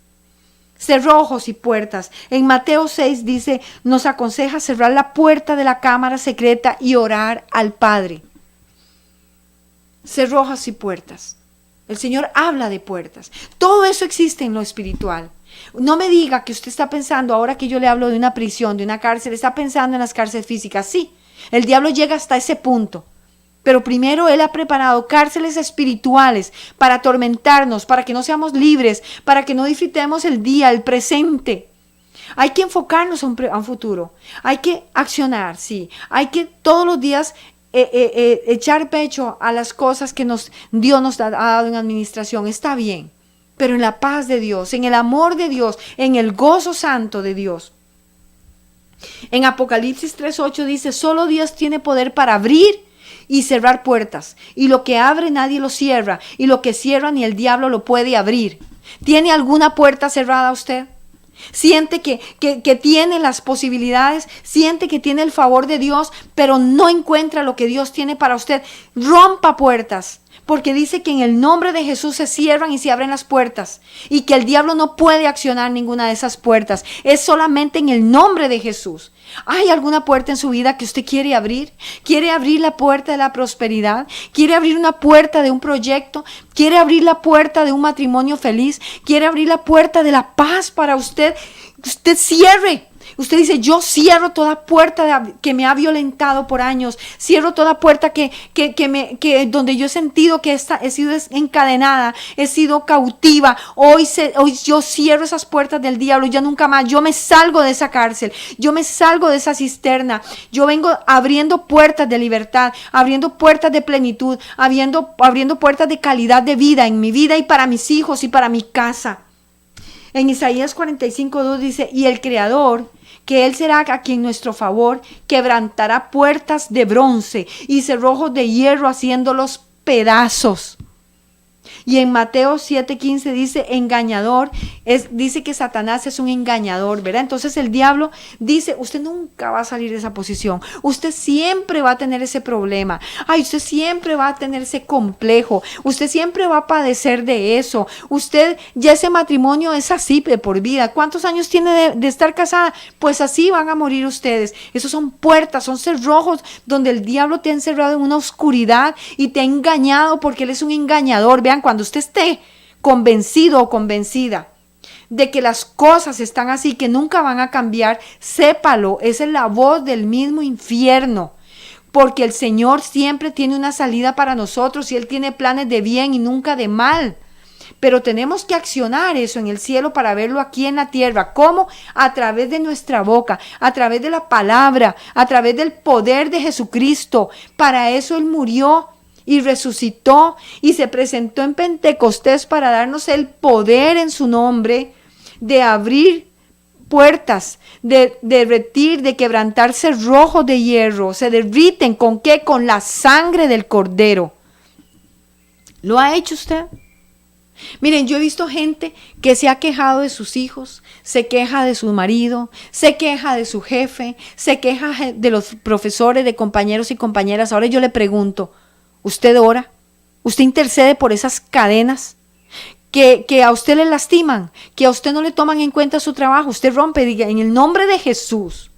Cerrojos y puertas. En Mateo 6 dice, nos aconseja cerrar la puerta de la cámara secreta y orar al Padre. Cerrojos y puertas. El Señor habla de puertas. Todo eso existe en lo espiritual. No me diga que usted está pensando, ahora que yo le hablo de una prisión, de una cárcel, está pensando en las cárceles físicas. Sí, el diablo llega hasta ese punto. Pero primero Él ha preparado cárceles espirituales para atormentarnos, para que no seamos libres, para que no disfrutemos el día, el presente. Hay que enfocarnos a un futuro. Hay que accionar, sí. Hay que todos los días echar pecho a las cosas que Dios nos ha dado en administración. Está bien, pero en la paz de Dios, en el amor de Dios, en el gozo santo de Dios. En Apocalipsis 3:8 dice, solo Dios tiene poder para abrir y cerrar puertas. Y lo que abre nadie lo cierra. Y lo que cierra ni el diablo lo puede abrir. ¿Tiene alguna puerta cerrada usted? Siente que tiene las posibilidades, siente que tiene el favor de Dios, pero no encuentra lo que Dios tiene para usted. Rompa puertas, porque dice que en el nombre de Jesús se cierran y se abren las puertas, y que el diablo no puede accionar ninguna de esas puertas. Es solamente en el nombre de Jesús. ¿Hay alguna puerta en su vida que usted quiere abrir? ¿Quiere abrir la puerta de la prosperidad? ¿Quiere abrir una puerta de un proyecto? ¿Quiere abrir la puerta de un matrimonio feliz? ¿Quiere abrir la puerta de la paz para usted? Usted cierre. Usted dice, yo cierro toda puerta que me ha violentado por años. Cierro toda puerta donde yo he sentido que he sido encadenada, he sido cautiva. Hoy yo cierro esas puertas del diablo, ya nunca más. Yo me salgo de esa cárcel, yo me salgo de esa cisterna. Yo vengo abriendo puertas de libertad, abriendo puertas de plenitud, abriendo puertas de calidad de vida en mi vida y para mis hijos y para mi casa. En Isaías 45:2 dice, y el Creador, que Él será a quien nuestro favor quebrantará puertas de bronce y cerrojos de hierro haciéndolos pedazos. Y en Mateo 7:15 dice engañador, dice que Satanás es un engañador, ¿verdad? Entonces el diablo dice, usted nunca va a salir de esa posición, usted siempre va a tener ese problema, usted siempre va a tener ese complejo, usted siempre va a padecer de eso, usted ya ese matrimonio es así de por vida. ¿Cuántos años tiene de estar casada? Pues así van a morir ustedes. Esos son puertas, son cerrojos donde el diablo te ha encerrado en una oscuridad y te ha engañado porque él es un engañador. Vean, cuando usted esté convencido o convencida de que las cosas están así, que nunca van a cambiar, sépalo, esa es la voz del mismo infierno, porque el Señor siempre tiene una salida para nosotros y Él tiene planes de bien y nunca de mal. Pero tenemos que accionar eso en el cielo para verlo aquí en la tierra. ¿Cómo? A través de nuestra boca, a través de la palabra, a través del poder de Jesucristo. Para eso Él murió y resucitó y se presentó en Pentecostés para darnos el poder en su nombre de abrir puertas, de derretir, de quebrantar cerrojos de hierro. Se derriten, ¿con qué? Con la sangre del Cordero. ¿Lo ha hecho usted? Miren, yo he visto gente que se ha quejado de sus hijos, se queja de su marido, se queja de su jefe, se queja de los profesores, de compañeros y compañeras. Ahora yo le pregunto, ¿usted ora? ¿Usted intercede por esas cadenas que a usted le lastiman, que a usted no le toman en cuenta su trabajo? Usted rompe, diga, en el nombre de Jesús,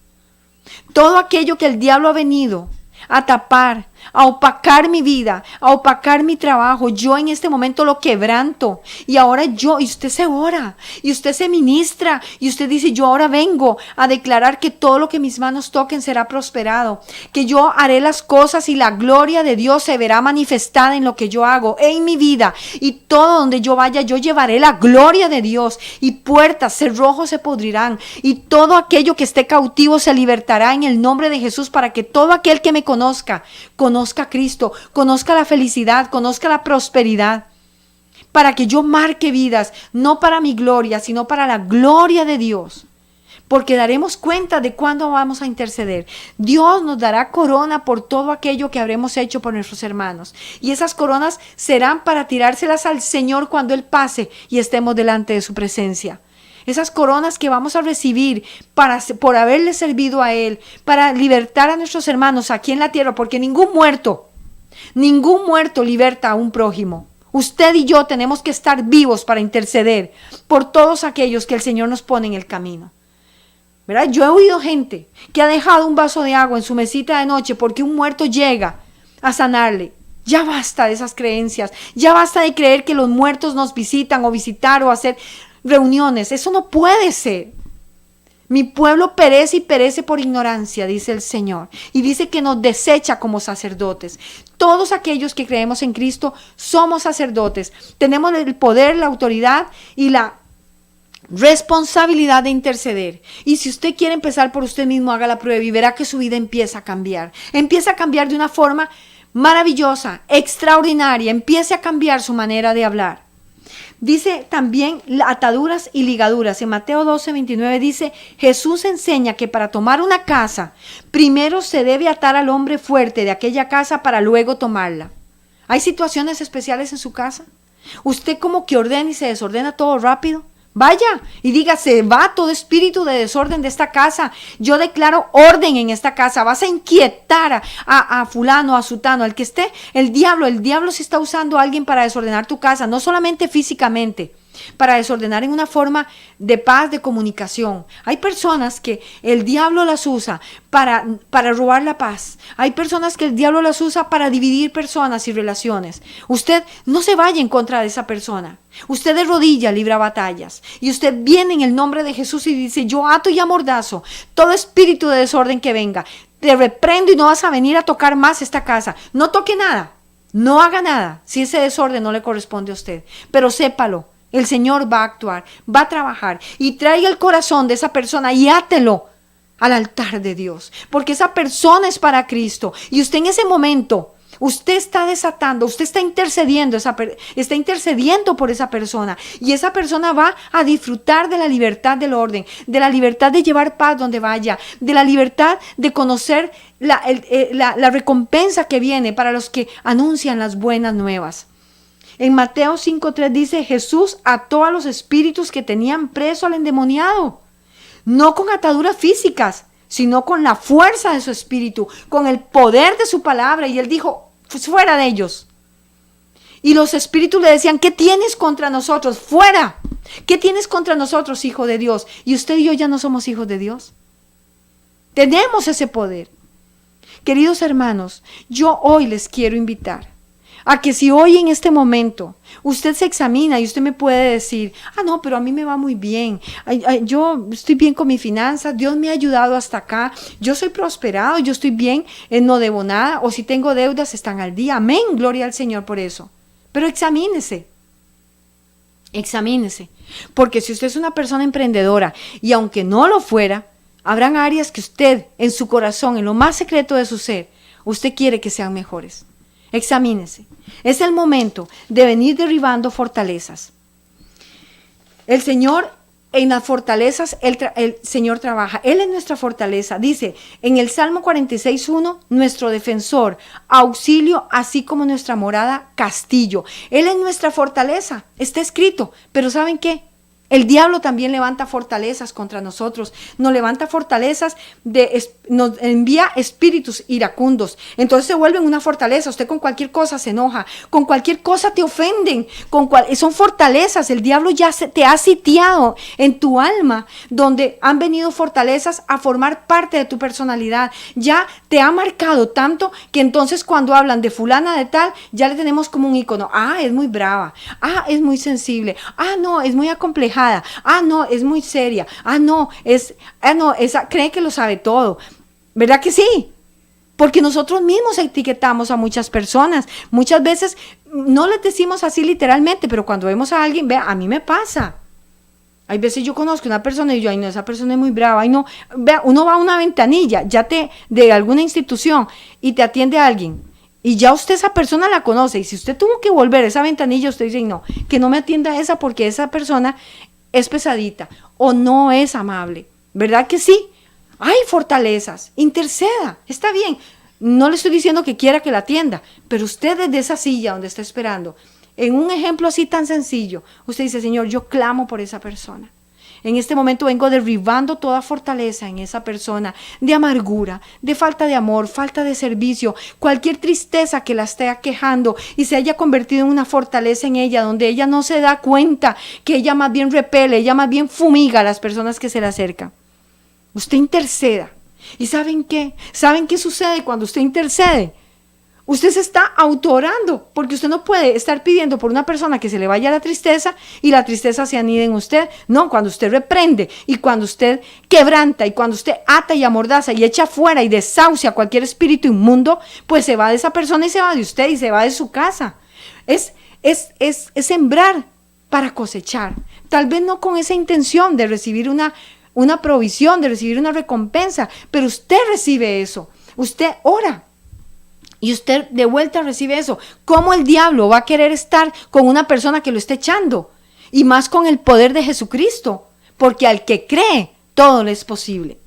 todo aquello que el diablo ha venido a tapar, a opacar mi vida, a opacar mi trabajo, yo en este momento lo quebranto. Y ahora y usted se ora, y usted se ministra, y usted dice, yo ahora vengo a declarar que todo lo que mis manos toquen será prosperado, que yo haré las cosas y la gloria de Dios se verá manifestada en lo que yo hago, en mi vida, y todo donde yo vaya, yo llevaré la gloria de Dios, y puertas, cerrojos se podrirán, y todo aquello que esté cautivo se libertará en el nombre de Jesús, para que todo aquel que me conozca a Cristo, conozca la felicidad, conozca la prosperidad, para que yo marque vidas, no para mi gloria, sino para la gloria de Dios, porque daremos cuenta de cuándo vamos a interceder. Dios nos dará corona por todo aquello que habremos hecho por nuestros hermanos, y esas coronas serán para tirárselas al Señor cuando Él pase y estemos delante de su presencia. Esas coronas que vamos a recibir por haberle servido a Él, para libertar a nuestros hermanos aquí en la tierra, porque ningún muerto liberta a un prójimo. Usted y yo tenemos que estar vivos para interceder por todos aquellos que el Señor nos pone en el camino. ¿Verdad? Yo he oído gente que ha dejado un vaso de agua en su mesita de noche porque un muerto llega a sanarle. Ya basta de esas creencias, ya basta de creer que los muertos nos visitan o visitar o hacer reuniones. Eso no puede ser. Mi pueblo perece y perece por ignorancia, dice el Señor, y dice que nos desecha como sacerdotes. Todos aquellos que creemos en Cristo somos sacerdotes. Tenemos el poder, la autoridad y la responsabilidad de interceder. Y si usted quiere empezar por usted mismo, haga la prueba y verá que su vida empieza a cambiar. Empieza a cambiar de una forma maravillosa, extraordinaria. Empiece a cambiar su manera de hablar. Dice también ataduras y ligaduras. En Mateo 12:29 dice, Jesús enseña que para tomar una casa, primero se debe atar al hombre fuerte de aquella casa para luego tomarla. ¿Hay situaciones especiales en su casa? ¿Usted como que ordena y se desordena todo rápido? Vaya y diga, se va todo espíritu de desorden de esta casa. Yo declaro orden en esta casa. Vas a inquietar a fulano, a sutano, al que esté. El diablo se está usando a alguien para desordenar tu casa, no solamente físicamente, para desordenar en una forma de paz, de comunicación. Hay personas que el diablo las usa para robar la paz. Hay personas que el diablo las usa para dividir personas y relaciones. Usted no se vaya en contra de esa persona. Usted de rodilla libra batallas. Y usted viene en el nombre de Jesús y dice, yo ato y amordazo todo espíritu de desorden que venga. Te reprendo y no vas a venir a tocar más esta casa. No toque nada. No haga nada. Si ese desorden no le corresponde a usted. Pero sépalo. El Señor va a actuar, va a trabajar y traiga el corazón de esa persona y átelo al altar de Dios, porque esa persona es para Cristo y usted en ese momento, usted está desatando, usted está intercediendo por esa persona y esa persona va a disfrutar de la libertad del orden, de la libertad de llevar paz donde vaya, de la libertad de conocer la recompensa que viene para los que anuncian las buenas nuevas. En Mateo 5:3 dice, Jesús ató a los espíritus que tenían preso al endemoniado, no con ataduras físicas, sino con la fuerza de su espíritu, con el poder de su palabra. Y él dijo, fuera de ellos. Y los espíritus le decían, ¿qué tienes contra nosotros? Fuera. ¿Qué tienes contra nosotros, hijo de Dios? Y usted y yo ya no somos hijos de Dios. Tenemos ese poder. Queridos hermanos, yo hoy les quiero invitar a que si hoy en este momento usted se examina y usted me puede decir, no, pero a mí me va muy bien, yo estoy bien con mis finanzas, Dios me ha ayudado hasta acá, yo soy prosperado, yo estoy bien, no debo nada, o si tengo deudas están al día, amén, gloria al Señor por eso. Pero examínese, porque si usted es una persona emprendedora y aunque no lo fuera, habrán áreas que usted en su corazón, en lo más secreto de su ser, usted quiere que sean mejores. Examínese. Es el momento de venir derribando fortalezas. El Señor en las fortalezas, el Señor trabaja. Él es nuestra fortaleza. Dice en el Salmo 46:1, nuestro defensor, auxilio, así como nuestra morada, castillo. Él es nuestra fortaleza. Está escrito. Pero ¿saben qué? El diablo también levanta fortalezas contra nosotros, nos levanta fortalezas, nos envía espíritus iracundos, entonces se vuelven una fortaleza. Usted con cualquier cosa se enoja, con cualquier cosa te ofenden, son fortalezas. El diablo ya te ha sitiado en tu alma, donde han venido fortalezas a formar parte de tu personalidad, ya te ha marcado tanto que entonces cuando hablan de fulana de tal, ya le tenemos como un ícono. Es muy brava, es muy sensible, no, es muy acomplejada. No, es muy seria. Esa cree que lo sabe todo. ¿Verdad que sí? Porque nosotros mismos etiquetamos a muchas personas. Muchas veces no les decimos así literalmente, pero cuando vemos a alguien, a mí me pasa. Hay veces yo conozco a una persona y yo, no, esa persona es muy brava. No, uno va a una ventanilla de alguna institución y te atiende a alguien. Y ya usted esa persona la conoce. Y si usted tuvo que volver a esa ventanilla, usted dice, no, que no me atienda esa porque esa persona es pesadita o no es amable. ¿Verdad que sí? Hay fortalezas. Interceda. Está bien. No le estoy diciendo que quiera que la atienda, pero usted desde esa silla donde está esperando, en un ejemplo así tan sencillo, usted dice, Señor, yo clamo por esa persona. En este momento vengo derribando toda fortaleza en esa persona de amargura, de falta de amor, falta de servicio, cualquier tristeza que la esté aquejando y se haya convertido en una fortaleza en ella, donde ella no se da cuenta que ella más bien repele, ella más bien fumiga a las personas que se le acercan. Usted interceda. ¿Y saben qué? ¿Saben qué sucede cuando usted intercede? Usted se está autoorando, porque usted no puede estar pidiendo por una persona que se le vaya la tristeza y la tristeza se anide en usted. No, cuando usted reprende y cuando usted quebranta y cuando usted ata y amordaza y echa fuera y desahucia cualquier espíritu inmundo, pues se va de esa persona y se va de usted y se va de su casa. Es sembrar para cosechar. Tal vez no con esa intención de recibir una provisión, de recibir una recompensa, pero usted recibe eso. Usted ora y usted de vuelta recibe eso. ¿Cómo el diablo va a querer estar con una persona que lo esté echando? Y más con el poder de Jesucristo, porque al que cree, todo le es posible.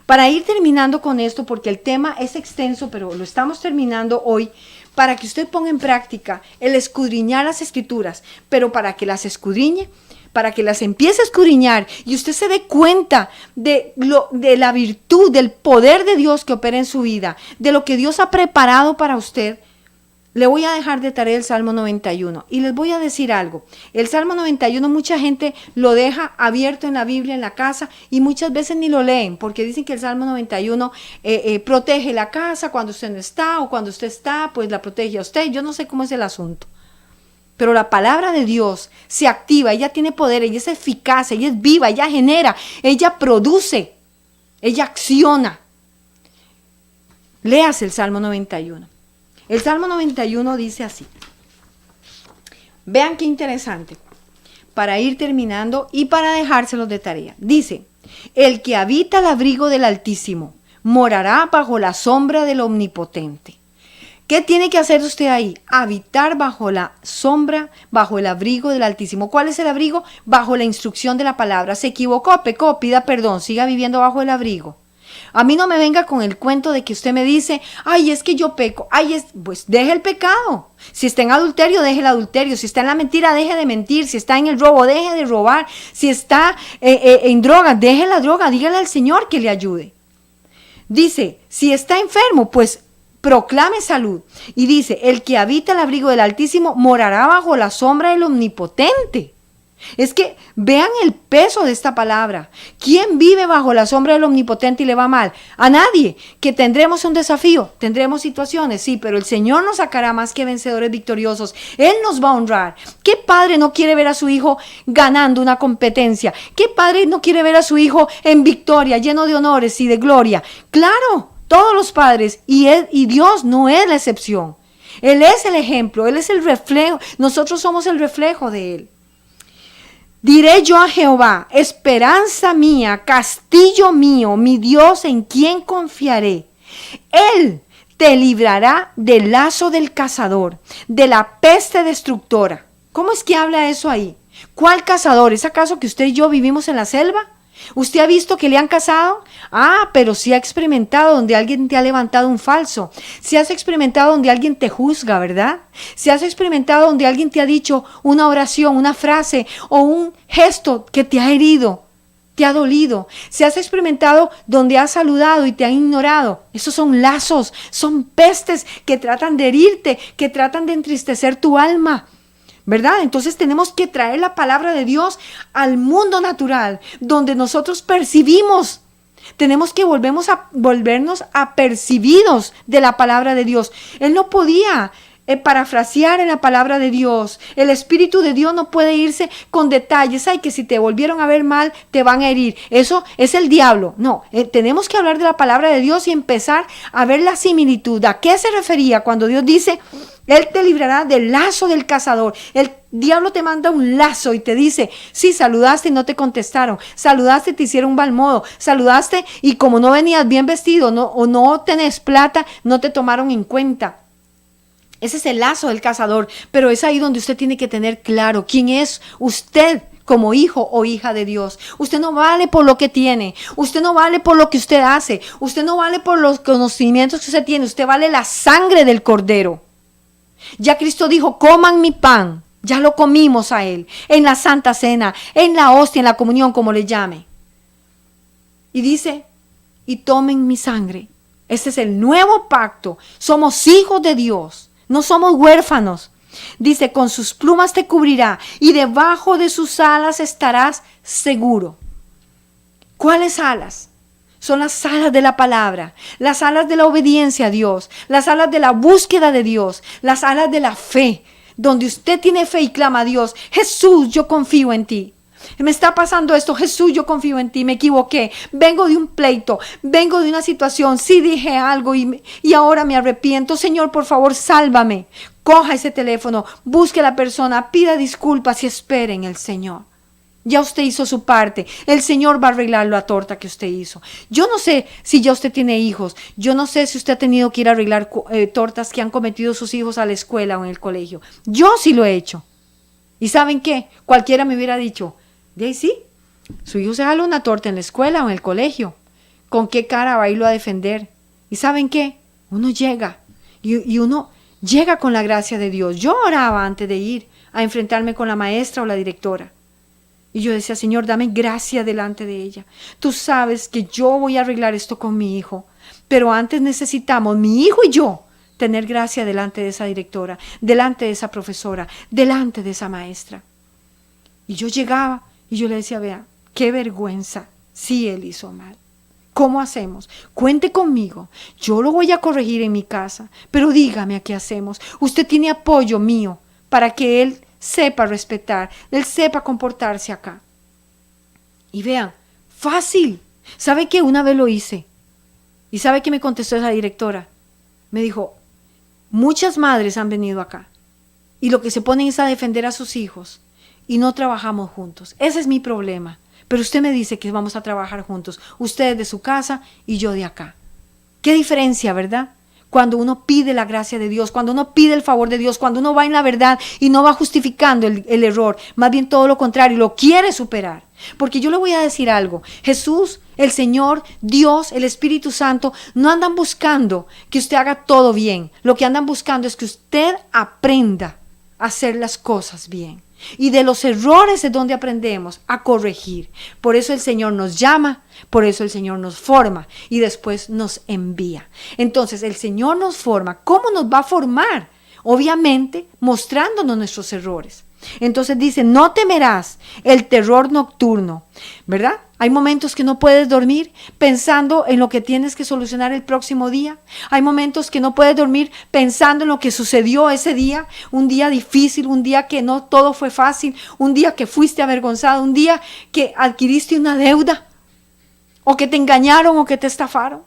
Para ir terminando con esto, porque el tema es extenso, pero lo estamos terminando hoy, para que usted ponga en práctica el escudriñar las Escrituras, pero para que las escudriñe, para que las empiece a escudriñar y usted se dé cuenta de la virtud, del poder de Dios que opera en su vida, de lo que Dios ha preparado para usted, le voy a dejar de tarea el Salmo 91 y les voy a decir algo. El Salmo 91 mucha gente lo deja abierto en la Biblia, en la casa, y muchas veces ni lo leen porque dicen que el Salmo 91 protege la casa cuando usted no está, o cuando usted está, pues la protege a usted. Yo no sé cómo es el asunto. Pero la palabra de Dios se activa, ella tiene poder, ella es eficaz, ella es viva, ella genera, ella produce, ella acciona. Léase el Salmo 91. El Salmo 91 dice así. Vean qué interesante. Para ir terminando y para dejárselos de tarea. Dice, el que habita el abrigo del Altísimo morará bajo la sombra del Omnipotente. ¿Qué tiene que hacer usted ahí? Habitar bajo la sombra, bajo el abrigo del Altísimo. ¿Cuál es el abrigo? Bajo la instrucción de la palabra. Se equivocó, pecó, pida perdón, siga viviendo bajo el abrigo. A mí no me venga con el cuento de que usted me dice, ay, es que yo peco, pues deje el pecado. Si está en adulterio, deje el adulterio. Si está en la mentira, deje de mentir. Si está en el robo, deje de robar. Si está en droga, deje la droga. Dígale al Señor que le ayude. Dice, si está enfermo, pues proclame salud. Y dice, el que habita el abrigo del Altísimo morará bajo la sombra del Omnipotente. Es que vean el peso de esta palabra. ¿Quién vive bajo la sombra del Omnipotente y le va mal? A nadie. Que tendremos un desafío, tendremos situaciones, sí, pero el Señor nos sacará más que vencedores victoriosos. Él nos va a honrar. ¿Qué padre no quiere ver a su hijo ganando una competencia? ¿Qué padre no quiere ver a su hijo en victoria, lleno de honores y de gloria? Claro, todos los padres, y Dios no es la excepción. Él es el ejemplo, Él es el reflejo, nosotros somos el reflejo de Él. Diré yo a Jehová, esperanza mía, castillo mío, mi Dios en quien confiaré. Él te librará del lazo del cazador, de la peste destructora. ¿Cómo es que habla eso ahí? ¿Cuál cazador? ¿Es acaso que usted y yo vivimos en la selva? ¿Usted ha visto que le han cazado? Ah, pero sí ha experimentado donde alguien te ha levantado un falso. Sí has experimentado donde alguien te juzga, ¿verdad? Sí has experimentado donde alguien te ha dicho una oración, una frase o un gesto que te ha herido, te ha dolido. Si has experimentado donde has saludado y te han ignorado. Esos son lazos, son pestes que tratan de herirte, que tratan de entristecer tu alma, ¿verdad? Entonces tenemos que traer la palabra de Dios al mundo natural, donde nosotros percibimos. Tenemos que volvernos apercibidos de la palabra de Dios. Él no podía parafrasear en la palabra de Dios. El Espíritu de Dios no puede irse con detalles. Ay, que si te volvieron a ver mal, te van a herir. Eso es el diablo. No, tenemos que hablar de la palabra de Dios y empezar a ver la similitud. ¿A qué se refería cuando Dios dice, Él te librará del lazo del cazador? El diablo te manda un lazo y te dice, sí, saludaste y no te contestaron. Saludaste y te hicieron un mal modo. Saludaste y como no venías bien vestido o no tenés plata, no te tomaron en cuenta. Ese es el lazo del cazador, pero es ahí donde usted tiene que tener claro quién es usted como hijo o hija de Dios. Usted no vale por lo que tiene, usted no vale por lo que usted hace, usted no vale por los conocimientos que usted tiene, usted vale la sangre del Cordero. Ya Cristo dijo, coman mi pan, ya lo comimos a Él, en la Santa Cena, en la hostia, en la comunión, como le llame. Y dice, y tomen mi sangre. Este es el nuevo pacto, somos hijos de Dios. No somos huérfanos. Dice, con sus plumas te cubrirá y debajo de sus alas estarás seguro. ¿Cuáles alas? Son las alas de la palabra, las alas de la obediencia a Dios, las alas de la búsqueda de Dios, las alas de la fe, donde usted tiene fe y clama a Dios, Jesús, yo confío en ti. Me está pasando esto, Jesús, yo confío en ti, me equivoqué, vengo de un pleito, vengo de una situación, sí dije algo y ahora me arrepiento, Señor, por favor, sálvame. coja ese teléfono, busque a la persona, pida disculpas y espere en el Señor. Ya usted hizo su parte. El Señor va a arreglar la torta que usted hizo. Yo no sé si ya usted tiene hijos. Yo no sé si usted ha tenido que ir a arreglar tortas que han cometido sus hijos a la escuela o en el colegio. Yo sí lo he hecho. ¿Y saben qué? Cualquiera me hubiera dicho, de ahí sí, su hijo se jaló una torta en la escuela o en el colegio. ¿Con qué cara va a irlo a defender? ¿Y saben qué? Uno llega y uno llega con la gracia de Dios. Yo oraba antes de ir a enfrentarme con la maestra o la directora. Y yo decía, Señor, dame gracia delante de ella. Tú sabes que yo voy a arreglar esto con mi hijo. Pero antes necesitamos, mi hijo y yo, tener gracia delante de esa directora, delante de esa profesora, delante de esa maestra. Y yo llegaba y yo le decía, vea, qué vergüenza si él hizo mal. ¿Cómo hacemos? Cuente conmigo. Yo lo voy a corregir en mi casa. Pero dígame a qué hacemos. Usted tiene apoyo mío para que él sepa respetar, él sepa comportarse acá. Y vean, fácil. ¿Sabe qué? Una vez lo hice. ¿Y sabe qué me contestó esa directora? Me dijo, muchas madres han venido acá y lo que se ponen es a defender a sus hijos y no trabajamos juntos. Ese es mi problema. Pero usted me dice que vamos a trabajar juntos. Usted de su casa y yo de acá. ¿Qué diferencia, verdad? Cuando uno pide la gracia de Dios, cuando uno pide el favor de Dios, cuando uno va en la verdad y no va justificando el error, más bien todo lo contrario, lo quiere superar. Porque yo le voy a decir algo, Jesús, el Señor, Dios, el Espíritu Santo, no andan buscando que usted haga todo bien. Lo que andan buscando es que usted aprenda a hacer las cosas bien. Y de los errores es donde aprendemos a corregir. Por eso el Señor nos llama, por eso el Señor nos forma y después nos envía. Entonces el Señor nos forma. ¿Cómo nos va a formar? Obviamente mostrándonos nuestros errores. Entonces dice, no temerás el terror nocturno, ¿verdad? Hay momentos que no puedes dormir pensando en lo que tienes que solucionar el próximo día. Hay momentos que no puedes dormir pensando en lo que sucedió ese día, un día difícil, un día que no todo fue fácil, un día que fuiste avergonzado, un día que adquiriste una deuda, o que te engañaron o que te estafaron.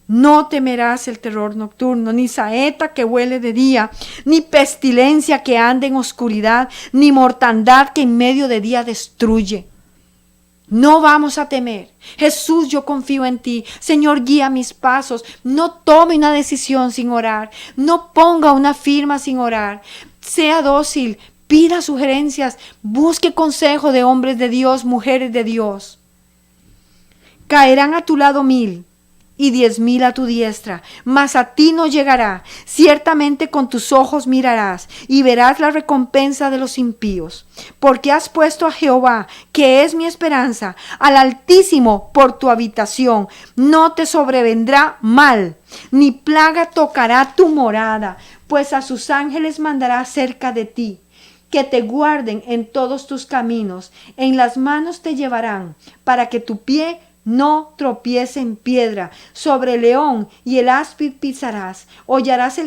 No temerás el terror nocturno, ni saeta que huele de día, ni pestilencia que ande en oscuridad, ni mortandad que en medio de día destruye. No vamos a temer. Jesús, yo confío en ti. Señor, guía mis pasos. No tome una decisión sin orar. No ponga una firma sin orar. Sea dócil, pida sugerencias, busque consejo de hombres de Dios, mujeres de Dios. Caerán a tu lado 1000 y 10,000 a tu diestra, mas a ti no llegará. Ciertamente con tus ojos mirarás y verás la recompensa de los impíos. Porque has puesto a Jehová, que es mi esperanza, al Altísimo por tu habitación. No te sobrevendrá mal, ni plaga tocará tu morada, pues a sus ángeles mandará cerca de ti, que te guarden en todos tus caminos. En las manos te llevarán, para que tu pie no tropiece en piedra. Sobre el león y el áspid pisarás. Hollarás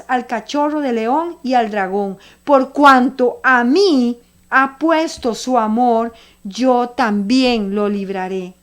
al cachorro de león y al dragón. Por cuanto a mí ha puesto su amor, yo también lo libraré.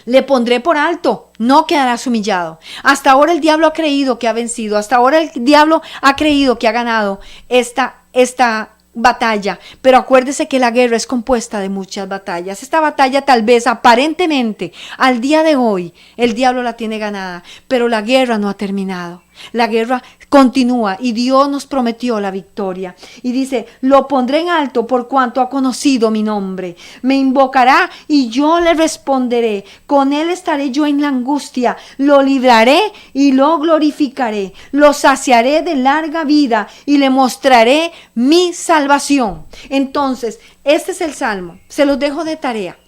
Le pondré por alto, no quedarás humillado. Hasta ahora el diablo ha creído que ha vencido. Hasta ahora el diablo ha creído que ha ganado esta batalla, pero acuérdese que la guerra es compuesta de muchas batallas. Esta batalla tal vez aparentemente al día de hoy el diablo la tiene ganada, pero la guerra no ha terminado. La guerra continúa y Dios nos prometió la victoria. Y dice, lo pondré en alto por cuanto ha conocido mi nombre. Me invocará y yo le responderé. Con él estaré yo en la angustia. Lo libraré y lo glorificaré. Lo saciaré de larga vida y le mostraré mi salvación. Entonces, este es el Salmo. Se los dejo de tarea.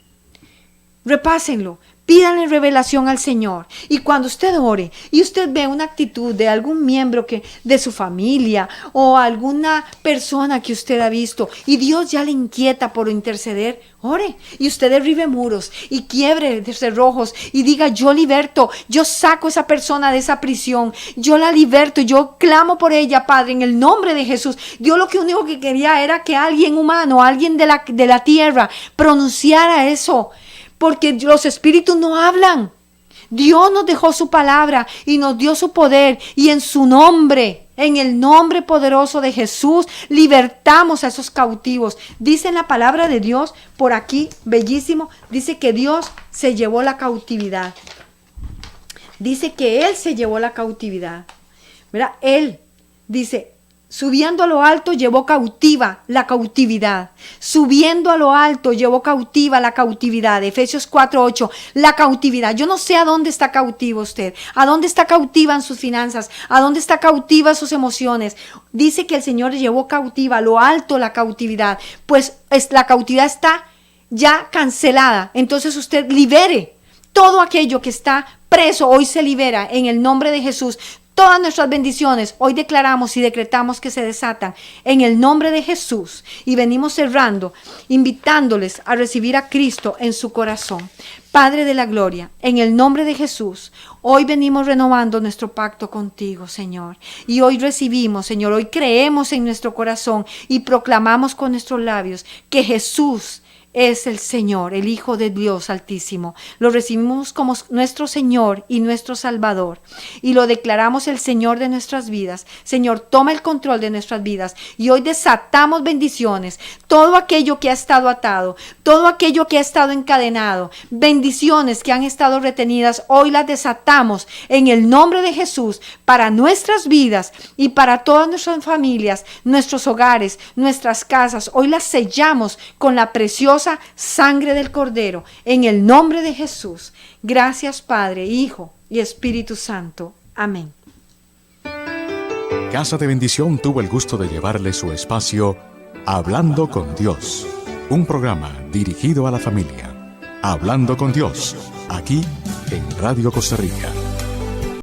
Repásenlo. Pídanle revelación al Señor. Y cuando usted ore y usted ve una actitud de algún miembro de su familia o alguna persona que usted ha visto y Dios ya le inquieta por interceder, ore. Y usted derribe muros y quiebre cerrojos y diga, yo liberto, yo saco a esa persona de esa prisión, yo la liberto, yo clamo por ella, Padre, en el nombre de Jesús. Dios lo que único que quería era que alguien humano, alguien de la tierra pronunciara eso. Porque los espíritus no hablan. Dios nos dejó su palabra y nos dio su poder, y en su nombre, en el nombre poderoso de Jesús, libertamos a esos cautivos. Dice en la palabra de Dios, por aquí, bellísimo, dice que Dios se llevó la cautividad. Dice que Él se llevó la cautividad. ¿Verdad? Él dice, subiendo a lo alto llevó cautiva la cautividad. Subiendo a lo alto llevó cautiva la cautividad. Efesios 4:8, la cautividad. Yo no sé a dónde está cautivo usted, a dónde está cautiva en sus finanzas, a dónde está cautiva en sus emociones. Dice que el Señor llevó cautiva a lo alto la cautividad. Pues la cautividad está ya cancelada. Entonces usted libere todo aquello que está preso. Hoy se libera en el nombre de Jesús. Todas nuestras bendiciones hoy declaramos y decretamos que se desatan en el nombre de Jesús. Y venimos cerrando, invitándoles a recibir a Cristo en su corazón. Padre de la gloria, en el nombre de Jesús, hoy venimos renovando nuestro pacto contigo, Señor. Y hoy recibimos, Señor, hoy creemos en nuestro corazón y proclamamos con nuestros labios que Jesús es el Señor, el Hijo de Dios Altísimo. Lo recibimos como nuestro Señor y nuestro Salvador. Y lo declaramos el Señor de nuestras vidas. Señor, toma el control de nuestras vidas. Y hoy desatamos bendiciones. Todo aquello que ha estado atado, todo aquello que ha estado encadenado, bendiciones que han estado retenidas, hoy las desatamos en el nombre de Jesús para nuestras vidas y para todas nuestras familias, nuestros hogares, nuestras casas. Hoy las sellamos con la preciosa sangre del Cordero, en el nombre de Jesús. Gracias, Padre, Hijo y Espíritu Santo. Amén. Casa de Bendición tuvo el gusto de llevarle su espacio Hablando con Dios, un programa dirigido a la familia. Hablando con Dios, aquí en Radio Costa Rica.